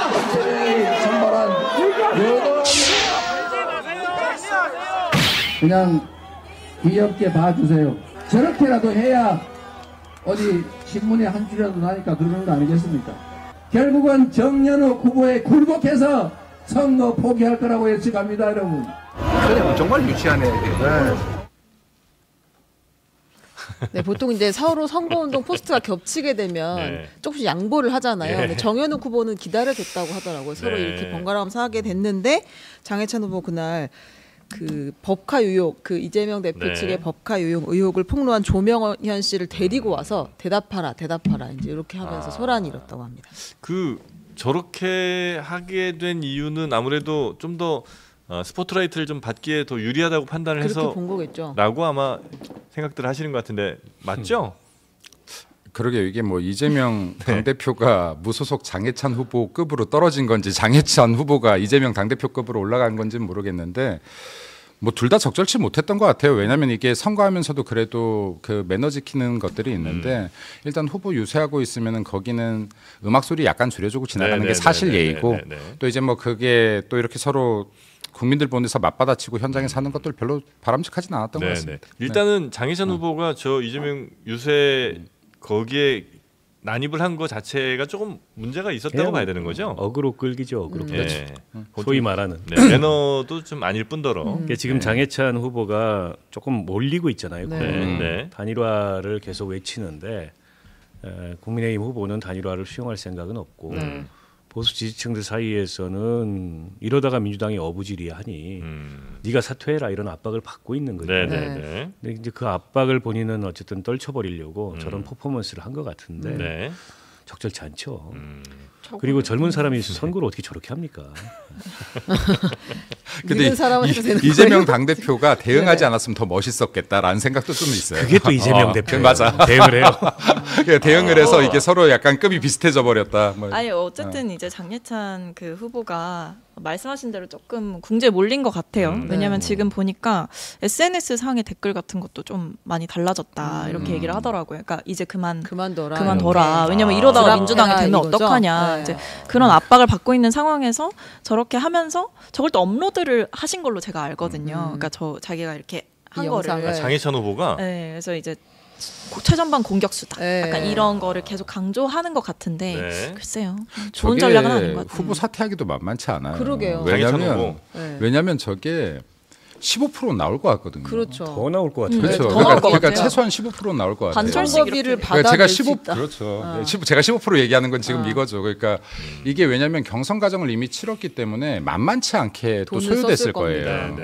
Speaker 7: 그냥 귀엽게 봐주세요. 저렇게라도 해야 어디 신문에 한 줄이라도 나니까 그러는 거 아니겠습니까? 결국은 정연욱 후보에 굴복해서 선거 포기할 거라고 예측합니다, 여러분.
Speaker 9: 정말 유치한 애들.
Speaker 4: 보통 이제 서로 선거운동 포스트가 겹치게 되면 조금씩 양보를 하잖아요. 근데 정연욱 후보는 기다려줬다고 하더라고요. 서로 이렇게 번갈아가면서 하게 됐는데 장해찬 후보 그날 그 법카 유혹, 그 이재명 대표 측의 법카 유혹 의혹을 폭로한 조명현 씨를 데리고 와서 대답하라 이제 이렇게 하면서 소란이 일었다고 합니다.
Speaker 1: 그 저렇게 하게 된 이유는 아무래도 좀 더 스포트라이트를 좀 받기에 더 유리하다고 판단을 해서
Speaker 4: 그렇게 본 거겠죠.
Speaker 1: 라고 아마 생각들 하시는 것 같은데 맞죠?
Speaker 5: 그러게 이게 뭐 이재명 당대표가 무소속 장해찬 후보급으로 떨어진 건지 장해찬 후보가 이재명 당대표급으로 올라간 건지는 모르겠는데 뭐 둘 다 적절치 못했던 것 같아요. 왜냐하면 이게 선거하면서도 그래도 그 매너 지키는 것들이 있는데 일단 후보 유세하고 있으면은 거기는 음악 소리 약간 줄여주고 지나가는 게 사실 예의고 또 이제 뭐 그게 또 이렇게 서로 국민들 보내서 맞받아치고 현장에 사는 것들 별로 바람직하진 않았던 것 같습니다.
Speaker 1: 일단은 장희찬 후보가 저 이재명 유세 거기에 난입을 한 거 자체가 조금 문제가 있었다고 봐야 되는 거죠.
Speaker 2: 어그로 끌기죠. 어그로 끌기. 소위 말하는
Speaker 1: 매너도 좀 아닐 뿐더러.
Speaker 2: 그러니까 지금 장해찬 후보가 조금 몰리고 있잖아요. 단일화를 계속 외치는데 국민의힘 후보는 단일화를 수용할 생각은 없고 보수 지지층들 사이에서는 이러다가 민주당이 어부지리하니 네가 사퇴해라 이런 압박을 받고 있는 거죠. 근데 이제 그 압박을 본인은 어쨌든 떨쳐버리려고 저런 퍼포먼스를 한 것 같은데 적절치 않죠. 그리고 젊은 사람이 선거를 어떻게 저렇게 합니까?
Speaker 5: 근데 이재명 당대표가 대응하지 않았으면 더 멋있었겠다라는 생각도 좀 있어요.
Speaker 2: 그게 또 이재명 대표
Speaker 5: 맞아.
Speaker 2: 대응을 해요.
Speaker 5: 대응을 해서 이게 서로 약간 급이 비슷해져 버렸다. 뭐.
Speaker 3: 아니 어쨌든 이제 장예찬 그 후보가 말씀하신 대로 조금 궁지에 몰린 것 같아요. 왜냐하면 지금 보니까 SNS 상의 댓글 같은 것도 좀 많이 달라졌다 이렇게 얘기를 하더라고요. 그러니까 이제 그만둬라. 왜냐하면 이러다가 민주당이 되면 어떡하냐. 이제 그런 압박을 받고 있는 상황에서 저렇게 하면서 저걸 또 업로드를 하신 걸로 제가 알거든요. 그러니까 자기가 이렇게 한 거를
Speaker 1: 장해찬 후보가.
Speaker 3: 네, 그래서 이제 최전방 공격수다. 약간 이런 거를 계속 강조하는 것 같은데 글쎄요. 좋은 전략은 아닌 것 같아요.
Speaker 5: 후보 사퇴하기도 만만치 않아요.
Speaker 4: 그러게요.
Speaker 5: 왜냐하면 저게 15% 나올 것 같거든요.
Speaker 4: 그렇죠.
Speaker 2: 더 나올 것 같아요.
Speaker 5: 그렇죠. 그러니까 최소한 15% 나올 것 같아요.
Speaker 4: 반철식비를 받아
Speaker 5: 제가 15 그렇죠. 제가 15% 얘기하는 건 지금 이거죠. 그러니까 이게 왜냐하면 경선 과정을 이미 치렀기 때문에 만만치 않게 또 소요됐을 거예요.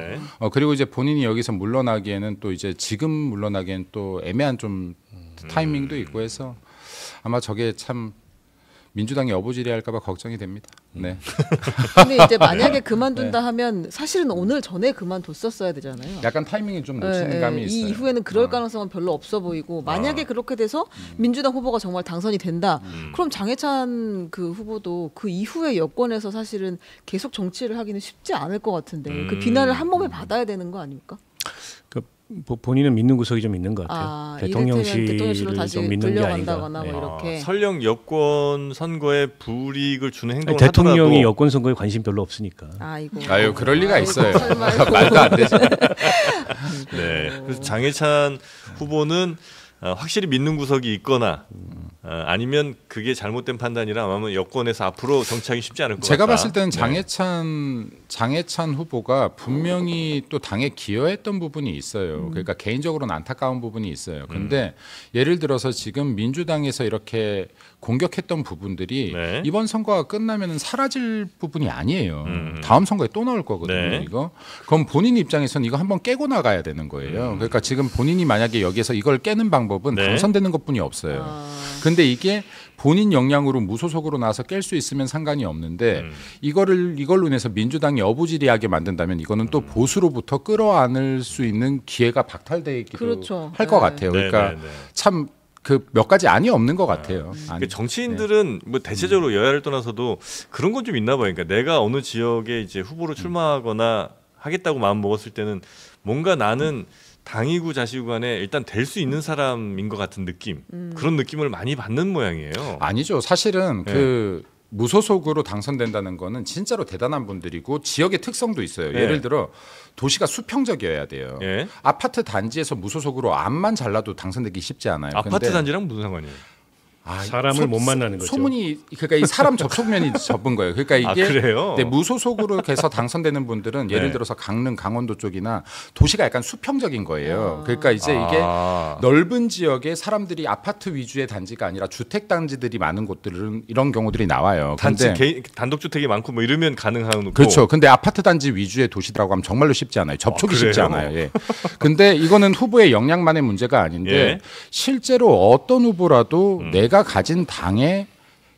Speaker 5: 그리고 이제 본인이 여기서 물러나기에는 또 이제 지금 물러나기에는 또 애매한 좀 타이밍도 있고 해서 아마 저게 참 민주당이 어부지리할까봐 걱정이 됩니다. 네.
Speaker 4: 근데 이제 만약에 그만둔다 하면 사실은 오늘 전에 그만뒀었어야 되잖아요.
Speaker 5: 약간 타이밍이 좀 놓치는 감이 있어요.
Speaker 4: 이 이후에는 그럴 가능성은 별로 없어 보이고 만약에 그렇게 돼서 민주당 후보가 정말 당선이 된다. 그럼 장해찬 그 후보도 그 이후에 여권에서 사실은 계속 정치를 하기는 쉽지 않을 것 같은데 그 비난을 한 몸에 받아야 되는 거 아닙니까?
Speaker 2: 본인은 믿는 구석이 좀 있는 것 같아요. 대통령실을
Speaker 4: 다시
Speaker 2: 좀 믿는 게 아닌가.
Speaker 4: 뭐 이렇게.
Speaker 1: 설령 여권 선거에 불이익을 주는 행동을
Speaker 2: 대통령이
Speaker 1: 하더라도
Speaker 2: 여권 선거에 관심 별로 없으니까.
Speaker 5: 아유 그럴 리가 있어요. 말도 안 되지.
Speaker 1: 네. 그래서 장해찬 후보는 확실히 믿는 구석이 있거나 아니면 그게 잘못된 판단이라 아마 여권에서 앞으로 정치하기 쉽지 않을 것 같다.
Speaker 5: 제가 봤을 때는 장해찬 후보가 분명히 또 당에 기여했던 부분이 있어요. 그러니까 개인적으로는 안타까운 부분이 있어요. 근데 예를 들어서 지금 민주당에서 이렇게 공격했던 부분들이 이번 선거가 끝나면 사라질 부분이 아니에요. 다음 선거에 또 나올 거거든요. 이거 그럼 본인 입장에서는 이거 한번 깨고 나가야 되는 거예요. 그러니까 지금 본인이 만약에 여기서 이걸 깨는 방법은 당선되는 것뿐이 없어요. 근데 이게 본인 역량으로 무소속으로 나와서 깰 수 있으면 상관이 없는데 이걸로 인해서 민주당이 어부지리하게 만든다면 이거는 또 보수로부터 끌어안을 수 있는 기회가 박탈되어 있기도 할 것 같아요. 그러니까 참 그 몇 가지 안이 없는 것 같아요.
Speaker 1: 정치인들은 뭐 대체적으로 여야를 떠나서도 그런 건 좀 있나 봐요. 그러니까 내가 어느 지역에 이제 후보로 출마하거나 하겠다고 마음 먹었을 때는 뭔가 나는 당이고 자시고 간에 일단 될 수 있는 사람인 것 같은 느낌 그런 느낌을 많이 받는 모양이에요.
Speaker 5: 아니죠. 사실은 그 무소속으로 당선된다는 거는 진짜로 대단한 분들이고 지역의 특성도 있어요. 예를 들어 도시가 수평적이어야 돼요. 아파트 단지에서 무소속으로 암만 잘라도 당선되기 쉽지 않아요.
Speaker 1: 아파트 단지랑 무슨 상관이에요?
Speaker 2: 사람을 못 만나는 거죠.
Speaker 5: 소문이 그러니까 이 사람 접촉면이 접은 거예요. 그러니까 이게 네, 무소속으로 해서 당선되는 분들은 예를 들어서 강릉, 강원도 쪽이나 도시가 약간 수평적인 거예요. 그러니까 이제 이게 넓은 지역에 사람들이 아파트 위주의 단지가 아니라 주택 단지들이 많은 곳들은 이런 경우들이 나와요.
Speaker 1: 단독 주택이 많고 뭐 이러면 가능한 거고.
Speaker 5: 그렇죠. 근데 아파트 단지 위주의 도시라고 하면 정말로 쉽지 않아요. 접촉이 쉽지 않아요. 예. 근데 이거는 후보의 역량만의 문제가 아닌데 실제로 어떤 후보라도 내가 가진 당에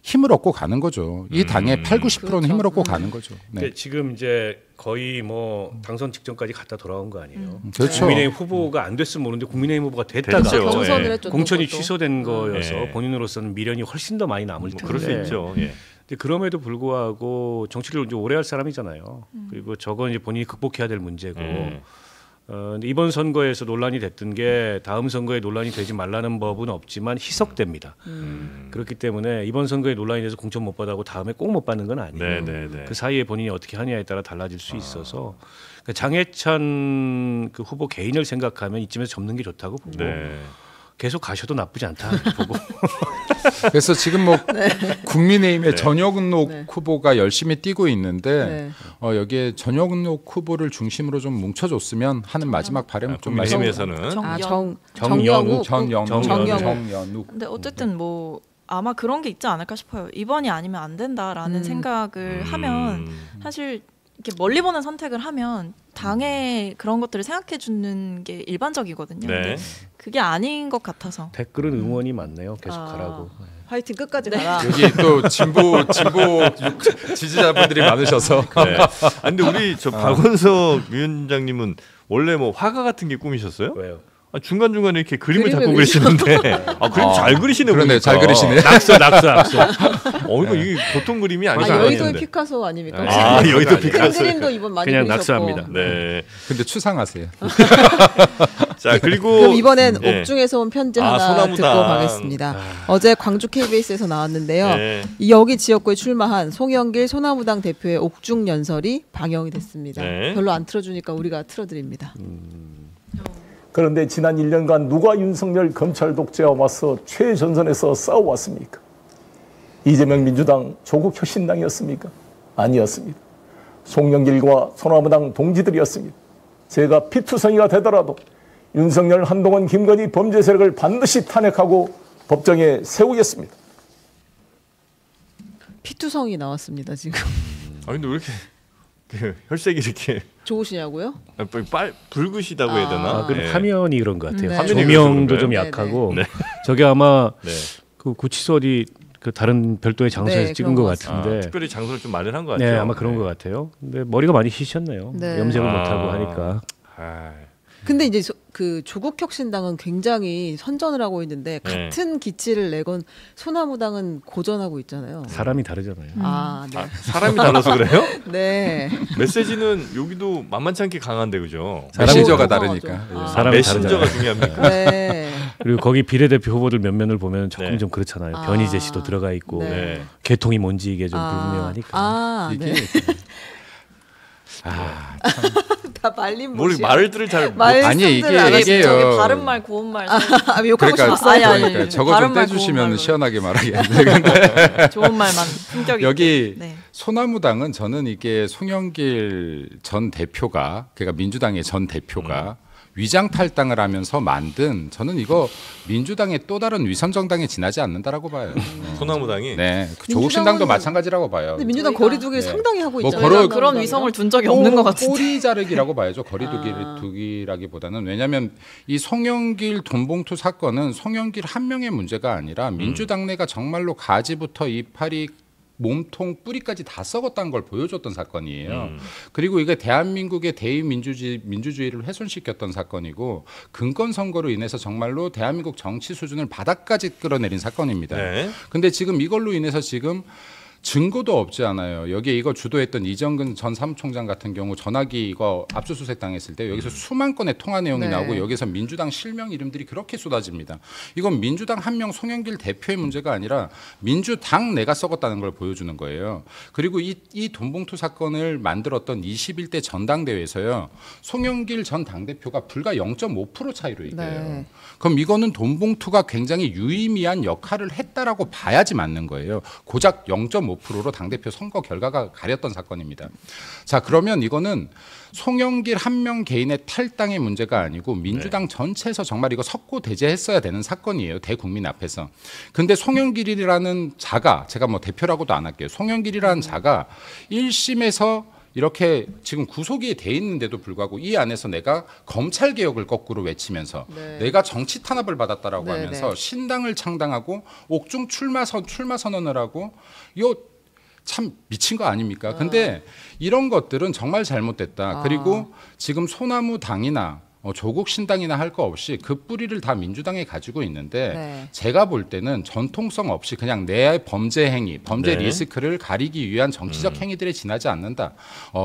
Speaker 5: 힘을 얻고 가는 거죠. 이 당의 8, 90%는 힘을 얻고 가는 거죠.
Speaker 2: 네. 지금 이제 거의 뭐 당선 직전까지 갔다 돌아온 거 아니에요.
Speaker 5: 그렇죠.
Speaker 2: 국민의힘 후보가 안 됐으면 모르는데 국민의힘 후보가 됐다가 공천이 취소된 거여서 본인으로서는 미련이 훨씬 더 많이 남을 텐데.
Speaker 1: 그럴 수 있죠.
Speaker 2: 그럼에도 불구하고 정치를 이제 오래 할 사람이잖아요. 그리고 저건 이제 본인이 극복해야 될 문제고. 근데 이번 선거에서 논란이 됐던 게 다음 선거에 논란이 되지 말라는 법은 없지만 희석됩니다. 그렇기 때문에 이번 선거에 논란이 돼서 공천 못 받아고 다음에 꼭 못 받는 건 아니에요. 그 사이에 본인이 어떻게 하냐에 따라 달라질 수 있어서 그러니까 장해찬 그 후보 개인을 생각하면 이쯤에서 접는 게 좋다고 보고 계속 가셔도 나쁘지 않다 보고.
Speaker 5: 그래서 지금 뭐 국민의힘의
Speaker 1: 네.
Speaker 5: 전혁록
Speaker 4: 네.
Speaker 5: 후보가 열심히 뛰고 있는데
Speaker 4: 네.
Speaker 5: 여기에 전혁록 후보를 중심으로 좀 뭉쳐줬으면 하는 마지막 바람 좀
Speaker 1: 국민의힘에서는
Speaker 5: 전영욱.
Speaker 3: 근데 어쨌든 뭐 아마 그런 게 있지 않을까 싶어요. 이번이 아니면 안 된다라는 생각을 하면 사실 이렇게 멀리 보는 선택을 하면 당의 그런 것들을 생각해 주는 게 일반적이거든요.
Speaker 1: 네.
Speaker 3: 근데 그게 아닌 것 같아서.
Speaker 2: 댓글은 응원이 많네요. 계속 가라고.
Speaker 4: 화이팅 끝까지 가라.
Speaker 5: 여기 또 진보 지지자분들이 많으셔서.
Speaker 1: 네. 근데 우리 저 박원석 위원장님은 원래 뭐 화가 같은 게 꿈이셨어요?
Speaker 2: 왜요?
Speaker 1: 중간 중간에 이렇게 그림을
Speaker 4: 그림을
Speaker 1: 자꾸 그리시는데 그림 잘 그리시네.
Speaker 5: 그러네,
Speaker 1: 보니까.
Speaker 5: 잘 그리시네.
Speaker 2: 낙서.
Speaker 1: 이거 이게 보통 그림이 아니지
Speaker 4: 여의도의
Speaker 1: 않았는데.
Speaker 4: 피카소 아닙니까?
Speaker 1: 여의도 피카소.
Speaker 4: 그림도 이번 많이
Speaker 2: 그냥
Speaker 4: 그리셨고.
Speaker 2: 낙서합니다.
Speaker 1: 네.
Speaker 5: 근데 추상하세요.
Speaker 1: 자 그리고
Speaker 4: 그럼 이번엔
Speaker 1: 예.
Speaker 4: 옥중에서 온 편지 하나
Speaker 1: 소나무당.
Speaker 4: 듣고 가겠습니다. 어제 광주 KBS에서 나왔는데요.
Speaker 1: 네.
Speaker 4: 여기 지역구에 출마한 송영길 소나무당 대표의 옥중 연설이 방영이 됐습니다.
Speaker 1: 네.
Speaker 4: 별로 안 틀어주니까 우리가 틀어드립니다.
Speaker 10: 그런데 지난 1년간 누가 윤석열 검찰 독재와 맞서 최전선에서 싸워왔습니까? 이재명 민주당 조국 혁신당이었습니까? 아니었습니다. 송영길과 소나무당 동지들이었습니다. 제가 피투성이가 되더라도 윤석열, 한동훈, 김건희 범죄 세력을 반드시 탄핵하고 법정에 세우겠습니다.
Speaker 4: 피투성이 나왔습니다 지금.
Speaker 1: 근데 왜 이렇게 혈색이 이렇게
Speaker 4: 좋으시냐고요?
Speaker 1: 붉으시다고 해야 되나?
Speaker 2: 그럼 화면이 그런 것 같아요.
Speaker 4: 네.
Speaker 1: 화면이
Speaker 2: 조명도
Speaker 1: 그런
Speaker 2: 좀
Speaker 1: 거예요?
Speaker 2: 약하고
Speaker 1: 네.
Speaker 2: 저게 아마
Speaker 1: 네.
Speaker 2: 그 구치소 어디 그 다른 별도의 장소에서
Speaker 4: 네,
Speaker 2: 찍은
Speaker 4: 그런
Speaker 2: 것
Speaker 4: 것
Speaker 2: 같은데.
Speaker 1: 특별히 장소를 좀 마련한 것 같아요.
Speaker 2: 네, 아마 그런 것 같아요. 근데 머리가 많이 희셨네요.
Speaker 4: 네.
Speaker 2: 염색을 못하고 하니까.
Speaker 4: 근데 이제 그 조국 혁신당은 굉장히 선전을 하고 있는데 같은 기치를 내건 소나무당은 고전하고 있잖아요.
Speaker 2: 사람이 다르잖아요.
Speaker 4: 네.
Speaker 1: 사람이 달라서 그래요?
Speaker 4: 네.
Speaker 1: 메시지는 여기도 만만치 않게 강한데 그죠?
Speaker 5: 메신저가
Speaker 4: 강하죠.
Speaker 5: 다르니까.
Speaker 2: 사람이
Speaker 1: 메신저가
Speaker 2: 다르잖아요.
Speaker 1: 중요합니까?
Speaker 4: 네.
Speaker 2: 그리고 거기 비례대표 후보들 몇 면을 보면 조금
Speaker 1: 네.
Speaker 2: 좀 그렇잖아요. 변희재 씨도 들어가 있고
Speaker 1: 네.
Speaker 2: 계통이 뭔지 이게 좀 불분명하니까.
Speaker 4: 네. 다 말린
Speaker 1: 뭘
Speaker 4: 못이야.
Speaker 1: 말들을 잘
Speaker 5: 아니, 이게요.
Speaker 3: 바른 말 고운 말.
Speaker 4: 욕하고
Speaker 5: 그러니까,
Speaker 4: 싶었어요.
Speaker 5: 그러니까 저거 좀
Speaker 3: 바른 말, 고운
Speaker 5: 떼주시면
Speaker 3: 말로.
Speaker 5: 시원하게 말하겠는데. 근데
Speaker 3: 좋은 말만 품격 있게.
Speaker 5: 여기
Speaker 3: 네.
Speaker 5: 소나무당은 저는 이게 송영길 전 대표가 그러니까 민주당의 전 대표가 위장 탈당을 하면서 만든 저는 이거 민주당의 또 다른 위선 정당에 지나지 않는다라고 봐요.
Speaker 1: 소나무당이
Speaker 5: 네, 조국신당도 마찬가지라고 봐요.
Speaker 4: 근데 민주당 거리두기를 상당히 하고
Speaker 5: 뭐
Speaker 4: 있잖아요.
Speaker 3: 그런 위성을 둔 적이 없는 것 같은데.
Speaker 5: 꼬리 자르기라고 봐야죠. 거리두기라기보다는 왜냐하면 이 송영길 돈봉투 사건은 송영길 한 명의 문제가 아니라 민주당 내가 정말로 가지부터 이파리 몸통 뿌리까지 다 썩었다는 걸 보여줬던 사건이에요. 그리고 이게 대한민국의 대의민주주의를 훼손시켰던 사건이고 근건 선거로 인해서 정말로 대한민국 정치 수준을 바닥까지 끌어내린 사건입니다. 근데 지금 이걸로 인해서 지금 증거도 없지 않아요. 여기에 이거 주도했던 이정근 전 사무총장 같은 경우 전화기 이거 압수수색 당했을 때 여기서 수만 건의 통화 내용이 나오고 여기서 민주당 실명 이름들이 그렇게 쏟아집니다. 이건 민주당 한 명 송영길 대표의 문제가 아니라 민주당 내가 썩었다는 걸 보여주는 거예요. 그리고 이 돈봉투 사건을 만들었던 21대 전당대회에서요. 송영길 전 당대표가 불과 0.5% 차이로 이겨요. 그럼 이거는 돈봉투가 굉장히 유의미한 역할을 했다라고 봐야지 맞는 거예요. 고작 0.5%로 당대표 선거 결과가 가렸던 사건입니다. 자, 그러면 이거는 송영길 한 명 개인의 탈당의 문제가 아니고 민주당 전체에서 정말 이거 석고대죄했어야 되는 사건이에요. 대국민 앞에서. 근데 송영길이라는 자가 제가 뭐 대표라고도 안 할게요. 송영길이라는 자가 1심에서 이렇게 지금 구속이 돼 있는데도 불구하고 이 안에서 내가 검찰 개혁을 거꾸로 외치면서 내가 정치 탄압을 받았다라고 하면서 신당을 창당하고 옥중 출마 선언을 하고 이거 참 미친 거 아닙니까? 근데 이런 것들은 정말 잘못됐다. 그리고 지금 소나무 당이나 조국 신당이나 할 거 없이 그 뿌리를 다 민주당에 가지고 있는데 제가 볼 때는 전통성 없이 그냥 내 범죄 행위, 범죄 리스크를 가리기 위한 정치적 행위들에 지나지 않는다.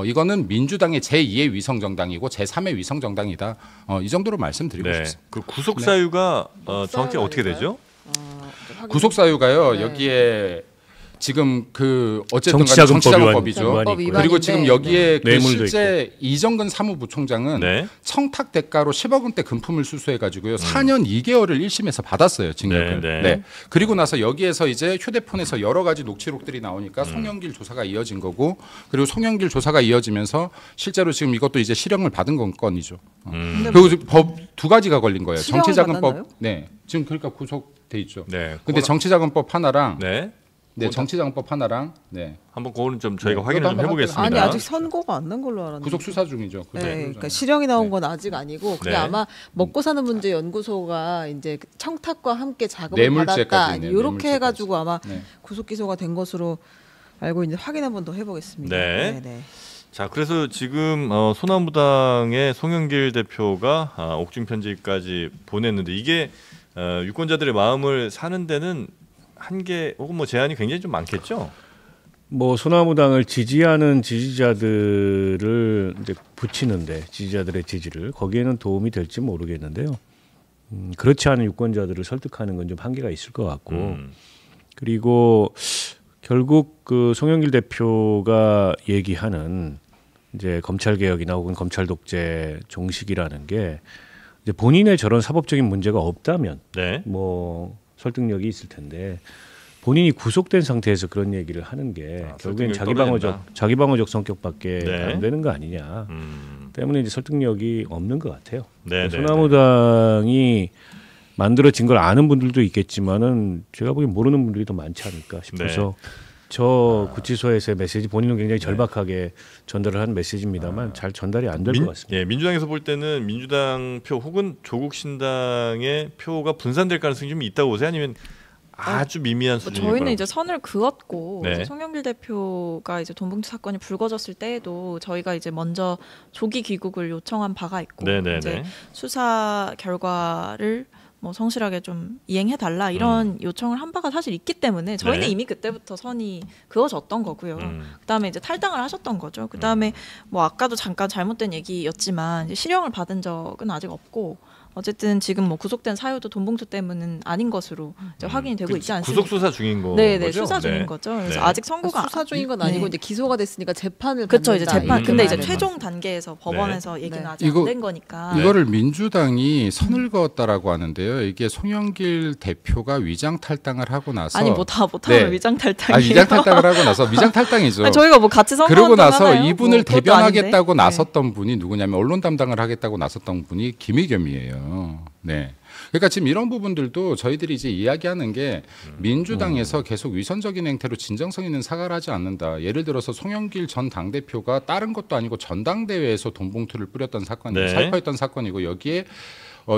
Speaker 5: 이거는 민주당의 제2의 위성정당이고 제3의 위성정당이다. 이 정도로 말씀드리고 싶습니다.
Speaker 1: 그 구속 사유가 정확히 어떻게 되죠?
Speaker 5: 구속 사유가요. 여기에 지금 그 어쨌든
Speaker 2: 정치자금법이죠.
Speaker 5: 그리고 지금 여기에 그
Speaker 2: 뇌물도
Speaker 5: 실제 이정근 사무부총장은
Speaker 1: 네.
Speaker 5: 청탁 대가로 10억 원대 금품을 수수해가지고요 4년 2개월을 1심에서 받았어요 징역을.
Speaker 1: 네, 네.
Speaker 5: 네. 그리고 나서 여기에서 이제 휴대폰에서 여러 가지 녹취록들이 나오니까 송영길 조사가 이어진 거고 그리고 송영길 조사가 이어지면서 실제로 지금 이것도 이제 실형을 받은 건이죠. 그리고 법 두 가지가 걸린 거예요. 정치자금법. 네. 지금 그러니까 구속돼 있죠.
Speaker 1: 네.
Speaker 5: 근데 정치자금법 하나랑
Speaker 1: 네.
Speaker 5: 네, 정치자금법 하나랑 네.
Speaker 1: 한번 그거는 좀 저희가
Speaker 5: 네,
Speaker 1: 확인을 좀
Speaker 5: 그것도
Speaker 1: 해보겠습니다.
Speaker 4: 아니 아직 선고가 안 난 걸로 알았는데.
Speaker 5: 구속 수사 중이죠.
Speaker 4: 네, 그러니까 실형이 나온 건 아직 아니고 그게
Speaker 1: 네.
Speaker 4: 아마 먹고 사는 문제 연구소가 이제 청탁과 함께 자금을
Speaker 5: 뇌물죄까지
Speaker 4: 받았다
Speaker 5: 있네요.
Speaker 4: 이렇게
Speaker 5: 뇌물죄까지.
Speaker 4: 해가지고 아마
Speaker 5: 네.
Speaker 4: 구속 기소가 된 것으로 알고 있는데 확인 한번 더 해보겠습니다.
Speaker 1: 네.
Speaker 4: 네.
Speaker 1: 자, 그래서 지금 소나무당의 송영길 대표가 옥중 편지까지 보냈는데 이게 유권자들의 마음을 사는 데는 한계 혹은 뭐 제한이 굉장히 좀 많겠죠.
Speaker 2: 뭐 소나무당을 지지하는 지지자들을 이제 붙이는데 지지자들의 지지를 거기에는 도움이 될지 모르겠는데요. 그렇지 않은 유권자들을 설득하는 건 좀 한계가 있을 것 같고 그리고 결국 그 송영길 대표가 얘기하는 이제 검찰 개혁이나 혹은 검찰 독재 종식이라는 게 이제 본인의 저런 사법적인 문제가 없다면
Speaker 1: 네.
Speaker 2: 뭐 설득력이 있을 텐데 본인이 구속된 상태에서 그런 얘기를 하는 게 결국엔 자기 방어적 성격밖에
Speaker 1: 네.
Speaker 2: 안 되는 거 아니냐 때문에 이제 설득력이 없는 것 같아요.
Speaker 1: 네,
Speaker 2: 소나무당이 만들어진 걸 아는 분들도 있겠지만은 제가 보기엔 모르는 분들이 더 많지 않을까 싶어서 저 구치소에서의 메시지 본인은 굉장히 절박하게 전달을 한 메시지입니다만 잘 전달이 안 될 것 같습니다.
Speaker 1: 예, 민주당에서 볼 때는 민주당 표 혹은 조국 신당의 표가 분산될 가능성이 좀 있다고 보세요? 아니면 아주 미미한 수준이고요.
Speaker 3: 저희는 이제 선을 그었고
Speaker 1: 네.
Speaker 3: 이제 송영길 대표가 이제 돈봉투 사건이 불거졌을 때에도 저희가 이제 먼저 조기 귀국을 요청한 바가 있고
Speaker 1: 네네네.
Speaker 3: 이제 수사 결과를 뭐 성실하게 좀 이행해 달라 이런 요청을 한 바가 사실 있기 때문에 저희는
Speaker 1: 네.
Speaker 3: 이미 그때부터 선이 그어졌던 거고요. 그다음에 이제 탈당을 하셨던 거죠. 그다음에 뭐 아까도 잠깐 잘못된 얘기였지만 이제 실형을 받은 적은 아직 없고 어쨌든 지금 뭐 구속된 사유도 돈봉투 때문은 아닌 것으로 이제 확인이 되고 있지 않습니까?
Speaker 1: 구속 수사 중인 거죠?
Speaker 3: 네, 수사 중인 거죠. 그래서 아직 선고가
Speaker 4: 수사 중인 건 아니고 이제 기소가 됐으니까 재판을
Speaker 3: 그렇죠. 이제
Speaker 4: 받는다.
Speaker 3: 재판. 근데 이제
Speaker 4: 네.
Speaker 3: 최종 단계에서 법원에서 얘기는
Speaker 4: 네.
Speaker 3: 아직 안 된 거니까.
Speaker 5: 이거를 민주당이 선을 그었다라고 하는데요. 이게 송영길 대표가 위장 탈당을 하고 나서
Speaker 3: 아니 뭐 다 못하면 위장 탈당이에요.
Speaker 5: 위장 탈당을 하고 나서 위장 탈당이죠.
Speaker 3: 아니, 저희가 뭐 같이 선거
Speaker 5: 그러고 나서 이분을
Speaker 3: 뭐
Speaker 5: 대변하겠다고 나섰던 분이 누구냐면 언론 담당을 하겠다고 나섰던 분이 김의겸이에요. 네. 그러니까 지금 이런 부분들도 저희들이 이제 이야기하는 게 민주당에서 계속 위선적인 행태로 진정성 있는 사과를 하지 않는다. 예를 들어서 송영길 전 당대표가 다른 것도 아니고 전당대회에서 돈봉투를 뿌렸던 사건이고 살포했던 사건이고 여기에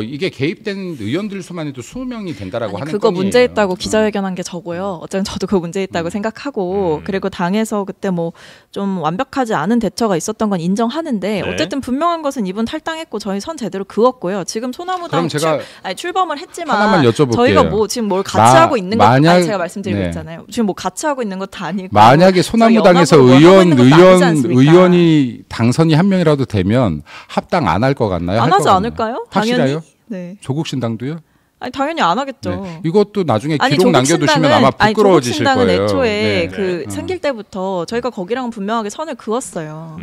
Speaker 5: 이게 개입된 의원들 수만 해도 20명이 된다라고 하는
Speaker 3: 그거
Speaker 5: 건이에요.
Speaker 3: 문제 있다고 기자회견한 게 저고요. 어쨌든 저도 그거 문제 있다고 생각하고 그리고 당에서 그때 뭐 좀 완벽하지 않은 대처가 있었던 건 인정하는데 어쨌든 분명한 것은 이분 탈당했고 저희 선 제대로 그었고요. 지금 소나무당 출범을 했지만
Speaker 5: 하나만 여쭤볼게요.
Speaker 3: 저희가 뭐 지금 뭘 같이 하고 있는 것도 아니 제가 말씀드리고 있잖아요. 지금 뭐 같이 하고 있는 것도 아니고
Speaker 5: 만약에 소나무당에서 의원이 당선이 한 명이라도 되면 합당 안 할 것 같나요?
Speaker 3: 안 하지 않을까요?
Speaker 5: 확실해요?
Speaker 3: 네.
Speaker 5: 조국 신당도요?
Speaker 3: 아니 당연히 안 하겠죠.
Speaker 5: 네. 이것도 나중에 기록 남겨두시면 아마 부끄러워지실 거예요.
Speaker 3: 조국 신당은 애초에 생길 때부터 저희가 거기랑 분명하게 선을 그었어요.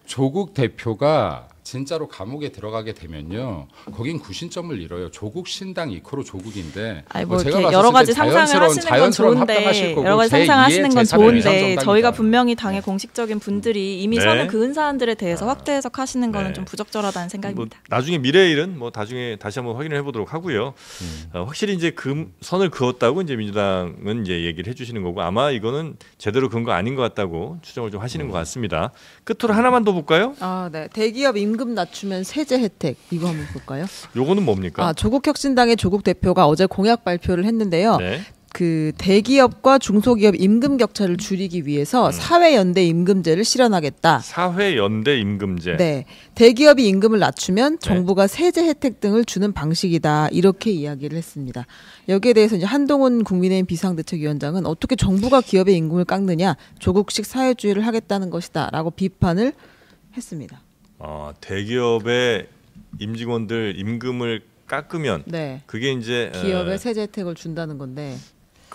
Speaker 5: 조국 대표가 진짜로 감옥에 들어가게 되면요, 거긴 구신점을 잃어요. 조국 신당 이코로 조국인데.
Speaker 3: 아니 뭐 이렇게 여러 가지 상상을 하시는 건 좋은데, 여러 가지 상상하시는 건 좋은데, 저희가 분명히 당의 공식적인 분들이 이미 선을 그은 사안들에 대해서 확대 해석하시는 거는 좀 부적절하다는 생각입니다.
Speaker 1: 뭐 나중에 미래의 일은 뭐 나중에 다시 한번 확인을 해보도록 하고요. 확실히 이제 그 선을 그었다고 이제 민주당은 이제 얘기를 해주시는 거고 아마 이거는 제대로 그은 거 아닌 것 같다고 추정을 좀 하시는 것 같습니다. 끝으로 하나만 더 볼까요?
Speaker 4: 네. 대기업 임금 낮추면 세제 혜택 이거 한번 볼까요?
Speaker 1: 요거는 뭡니까?
Speaker 4: 조국혁신당의 조국 대표가 어제 공약 발표를 했는데요.
Speaker 1: 네.
Speaker 4: 그 대기업과 중소기업 임금 격차를 줄이기 위해서 사회연대 임금제를 실현하겠다.
Speaker 1: 사회연대 임금제.
Speaker 4: 네. 대기업이 임금을 낮추면 정부가 세제 혜택 등을 주는 방식이다. 이렇게 이야기를 했습니다. 여기에 대해서 이제 한동훈 국민의힘 비상대책위원장은 어떻게 정부가 기업의 임금을 깎느냐, 조국식 사회주의를 하겠다는 것이다라고 비판을 했습니다.
Speaker 1: 대기업의 임직원들 임금을 깎으면 그게 이제
Speaker 4: 기업의 세제 혜택을 준다는 건데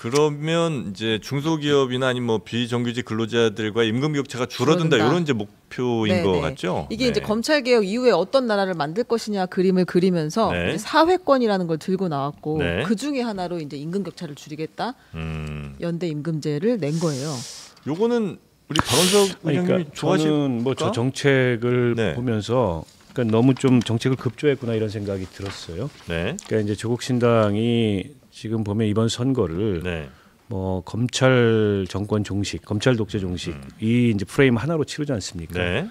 Speaker 1: 그러면 이제 중소기업이나 아니면 뭐 비정규직 근로자들과 임금 격차가 줄어든다 이런 이제 목표인 것 같죠.
Speaker 4: 이게 이제 검찰 개혁 이후에 어떤 나라를 만들 것이냐 그림을 그리면서 이제 사회권이라는 걸 들고 나왔고 그 중에 하나로 이제 임금 격차를 줄이겠다. 연대 임금제를 낸 거예요.
Speaker 1: 요거는 우리 박원석 의장님이 좋아하실까?
Speaker 2: 저는 뭐 저 정책을 보면서 그러니까 너무 좀 정책을 급조했구나 이런 생각이 들었어요. 그러니까 이제 조국 신당이 지금 보면 이번 선거를 뭐 검찰 정권 종식, 검찰 독재 종식 이 이제 프레임 하나로 치르지 않습니까?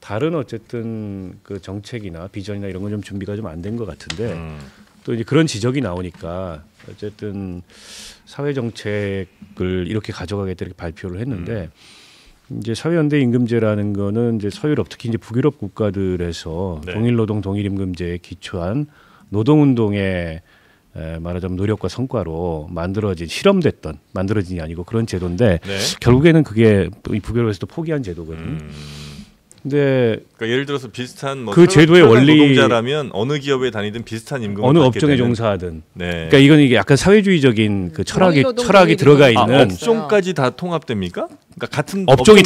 Speaker 2: 다른 어쨌든 그 정책이나 비전이나 이런 건 좀 준비가 좀 안 된 것 같은데 또 이제 그런 지적이 나오니까 어쨌든 사회 정책을 이렇게 가져가겠다 이렇게 발표를 했는데. 이제 사회연대 임금제라는 거는 이제 서유럽 특히 이제 북유럽 국가들에서 동일노동 동일임금제에 기초한 노동운동의 말하자면 노력과 성과로 만들어진 실험됐던 만들어진이 아니고 그런 제도인데 결국에는 그게 북유럽에서도 포기한 제도거든요. 근데
Speaker 1: 그러니까 예를 들어서 비슷한 뭐
Speaker 2: 그 제도의 원리
Speaker 1: 노동자라면 어느 기업에 다니든 비슷한 임금을
Speaker 2: 어느
Speaker 1: 받게
Speaker 2: 업종에
Speaker 1: 되는.
Speaker 2: 종사하든 그러니까 이게 약간 사회주의적인 그 철학이 들어가 있는
Speaker 1: 업종까지 다 통합됩니까? 그러니까 같은
Speaker 2: 업종이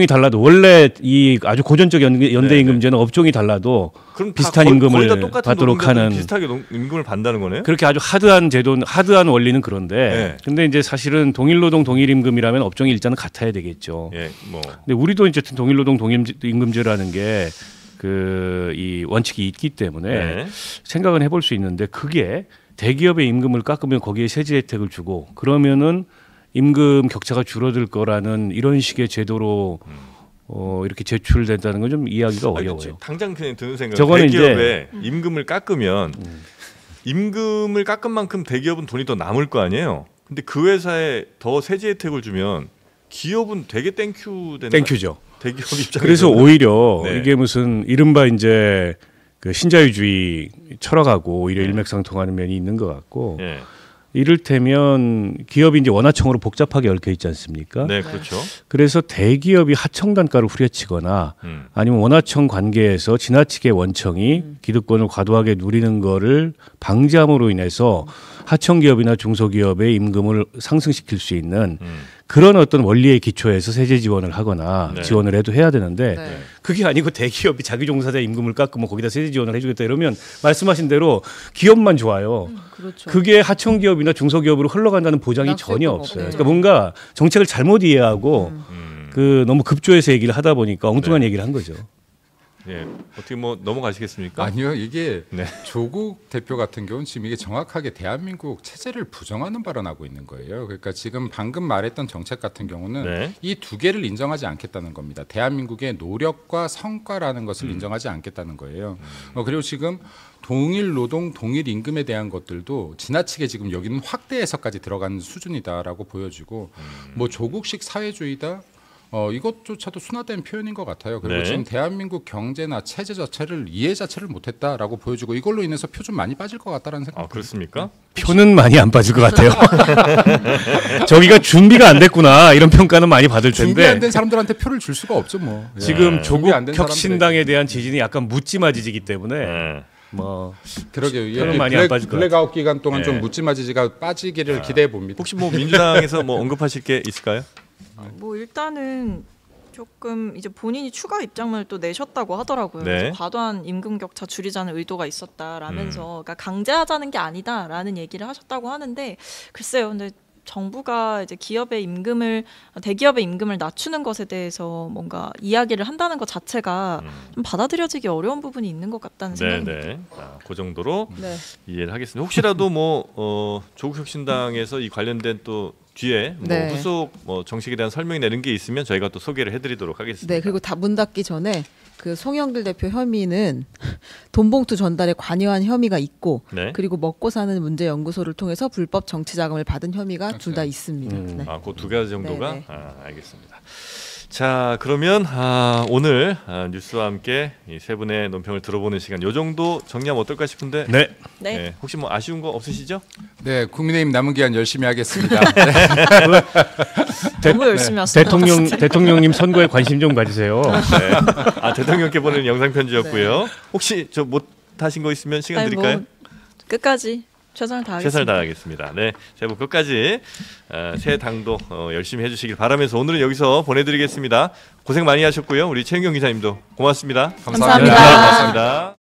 Speaker 2: 달라도 원래 이 아주 고전적 연대 임금제는 업종이 달라도 비슷한 임금을 받도록 하는
Speaker 1: 비슷하게 임금을 받는다는 거네요.
Speaker 2: 그렇게 아주 하드한 원리는 그런데 근데 이제 사실은 동일노동 동일임금이라면 업종의 일자는 같아야 되겠죠. 근데 우리도 이제 동일노동 동일임금제라는 게 그 이 원칙이 있기 때문에 생각은 해볼 수 있는데 그게 대기업의 임금을 깎으면 거기에 세제 혜택을 주고 그러면은 임금 격차가 줄어들 거라는 이런 식의 제도로 이렇게 제출된다는 건 좀 이해하기가 어려워요.
Speaker 1: 그렇죠. 당장 그냥 드는 생각은 대기업에 임금을 깎으면 임금을 깎은 만큼 대기업은 돈이 더 남을 거 아니에요. 근데 그 회사에 더 세제 혜택을 주면 기업은 되게
Speaker 2: 땡큐죠.
Speaker 1: 대기업 입장에서
Speaker 2: 그래서 오히려 이게 무슨 이른바 이제 그 신자유주의 철학하고 오히려 일맥상통하는 면이 있는 것 같고. 이를테면 기업이 이제 원하청으로 복잡하게 얽혀 있지 않습니까?
Speaker 1: 네, 그렇죠.
Speaker 2: 그래서 대기업이 하청 단가를 후려치거나 아니면 원하청 관계에서 지나치게 원청이 기득권을 과도하게 누리는 거를 방지함으로 인해서 하청 기업이나 중소기업의 임금을 상승시킬 수 있는 그런 어떤 원리의 기초에서 세제 지원을 하거나 지원을 해도 해야 되는데 그게 아니고 대기업이 자기 종사자 임금을 깎으면 거기다 세제 지원을 해주겠다 이러면 말씀하신 대로 기업만 좋아요.
Speaker 4: 그렇죠.
Speaker 2: 그게 하청 기업이나 중소기업으로 흘러간다는 보장이 전혀 없어요. 그러니까 뭔가 정책을 잘못 이해하고 그 너무 급조해서 얘기를 하다 보니까 엉뚱한 얘기를 한 거죠.
Speaker 1: 어떻게 뭐 넘어가시겠습니까?
Speaker 5: 아니요, 이게 조국 대표 같은 경우는 지금 이게 정확하게 대한민국 체제를 부정하는 발언하고 있는 거예요. 그러니까 지금 방금 말했던 정책 같은 경우는 이 두 개를 인정하지 않겠다는 겁니다. 대한민국의 노력과 성과라는 것을 인정하지 않겠다는 거예요. 그리고 지금 동일 노동, 동일 임금에 대한 것들도 지나치게 지금 여기는 확대 해석까지 들어가는 수준이다라고 보여지고 뭐 조국식 사회주의다. 이것조차도 순화된 표현인 것 같아요. 그리고 지금 대한민국 경제나 체제 자체를 이해 자체를 못했다라고 보여주고 이걸로 인해서 표 좀 많이 빠질 것 같다라는 생각.
Speaker 1: 그렇습니까?
Speaker 2: 표는 많이 안 빠질 것 같아요. 저기가 준비가 안 됐구나 이런 평가는 많이 받을 텐데.
Speaker 5: 준비 안 된 사람들한테 표를 줄 수가 없죠, 뭐.
Speaker 2: 지금 조국 혁신당에 대한 지지는 약간 묻지마지지기 때문에. 뭐
Speaker 5: 그러게요.
Speaker 2: 표는 많이 안 빠질 것 같아요.
Speaker 5: 블랙아웃 기간 동안 좀 묻지마지지가 빠지기를 기대해 봅니다.
Speaker 1: 혹시 뭐 민주당에서 뭐 언급하실 게 있을까요?
Speaker 3: 뭐 일단은 조금 이제 본인이 추가 입장을 또 내셨다고 하더라고요. 그래서 과도한 임금 격차 줄이자는 의도가 있었다라면서 그러니까 강제하자는 게 아니다라는 얘기를 하셨다고 하는데 글쎄요. 근데 정부가 이제 대기업의 임금을 낮추는 것에 대해서 뭔가 이야기를 한다는 것 자체가 좀 받아들여지기 어려운 부분이 있는 것 같다는 생각입니다.
Speaker 1: 그 정도로 이해를 하겠습니다. 혹시라도 뭐 조국 혁신당에서 이 관련된 또 뒤에 뭐 후속 뭐 정책에 대한 설명이 내는 게 있으면 저희가 또 소개를 해드리도록 하겠습니다.
Speaker 4: 네, 그리고 문 닫기 전에 그 송영길 대표 혐의는 돈봉투 전달에 관여한 혐의가 있고 그리고 먹고 사는 문제 연구소를 통해서 불법 정치 자금을 받은 혐의가 둘 다 있습니다.
Speaker 1: 그 두 가지 정도가 알겠습니다. 자, 그러면 오늘 뉴스와 함께 이 세 분의 논평을 들어보는 시간 요 정도 정리하면 어떨까 싶은데 혹시 뭐 아쉬운 거 없으시죠?
Speaker 5: 네, 국민의힘 남은 기간 열심히 하겠습니다.
Speaker 3: 너무 열심히 하셨어요.
Speaker 2: 대통령님 선거에 관심 좀 가지세요.
Speaker 1: 대통령께 보내는 영상 편지였고요. 혹시 저 못 하신 거 있으면 시간 드릴까요?
Speaker 3: 뭐 끝까지 최선을
Speaker 1: 다하겠습니다. 네, 제목 끝까지 새 당도 열심히 해주시길 바라면서 오늘은 여기서 보내드리겠습니다. 고생 많이 하셨고요. 우리 최은경 기자님도 고맙습니다.
Speaker 4: 감사합니다.
Speaker 1: 고맙습니다.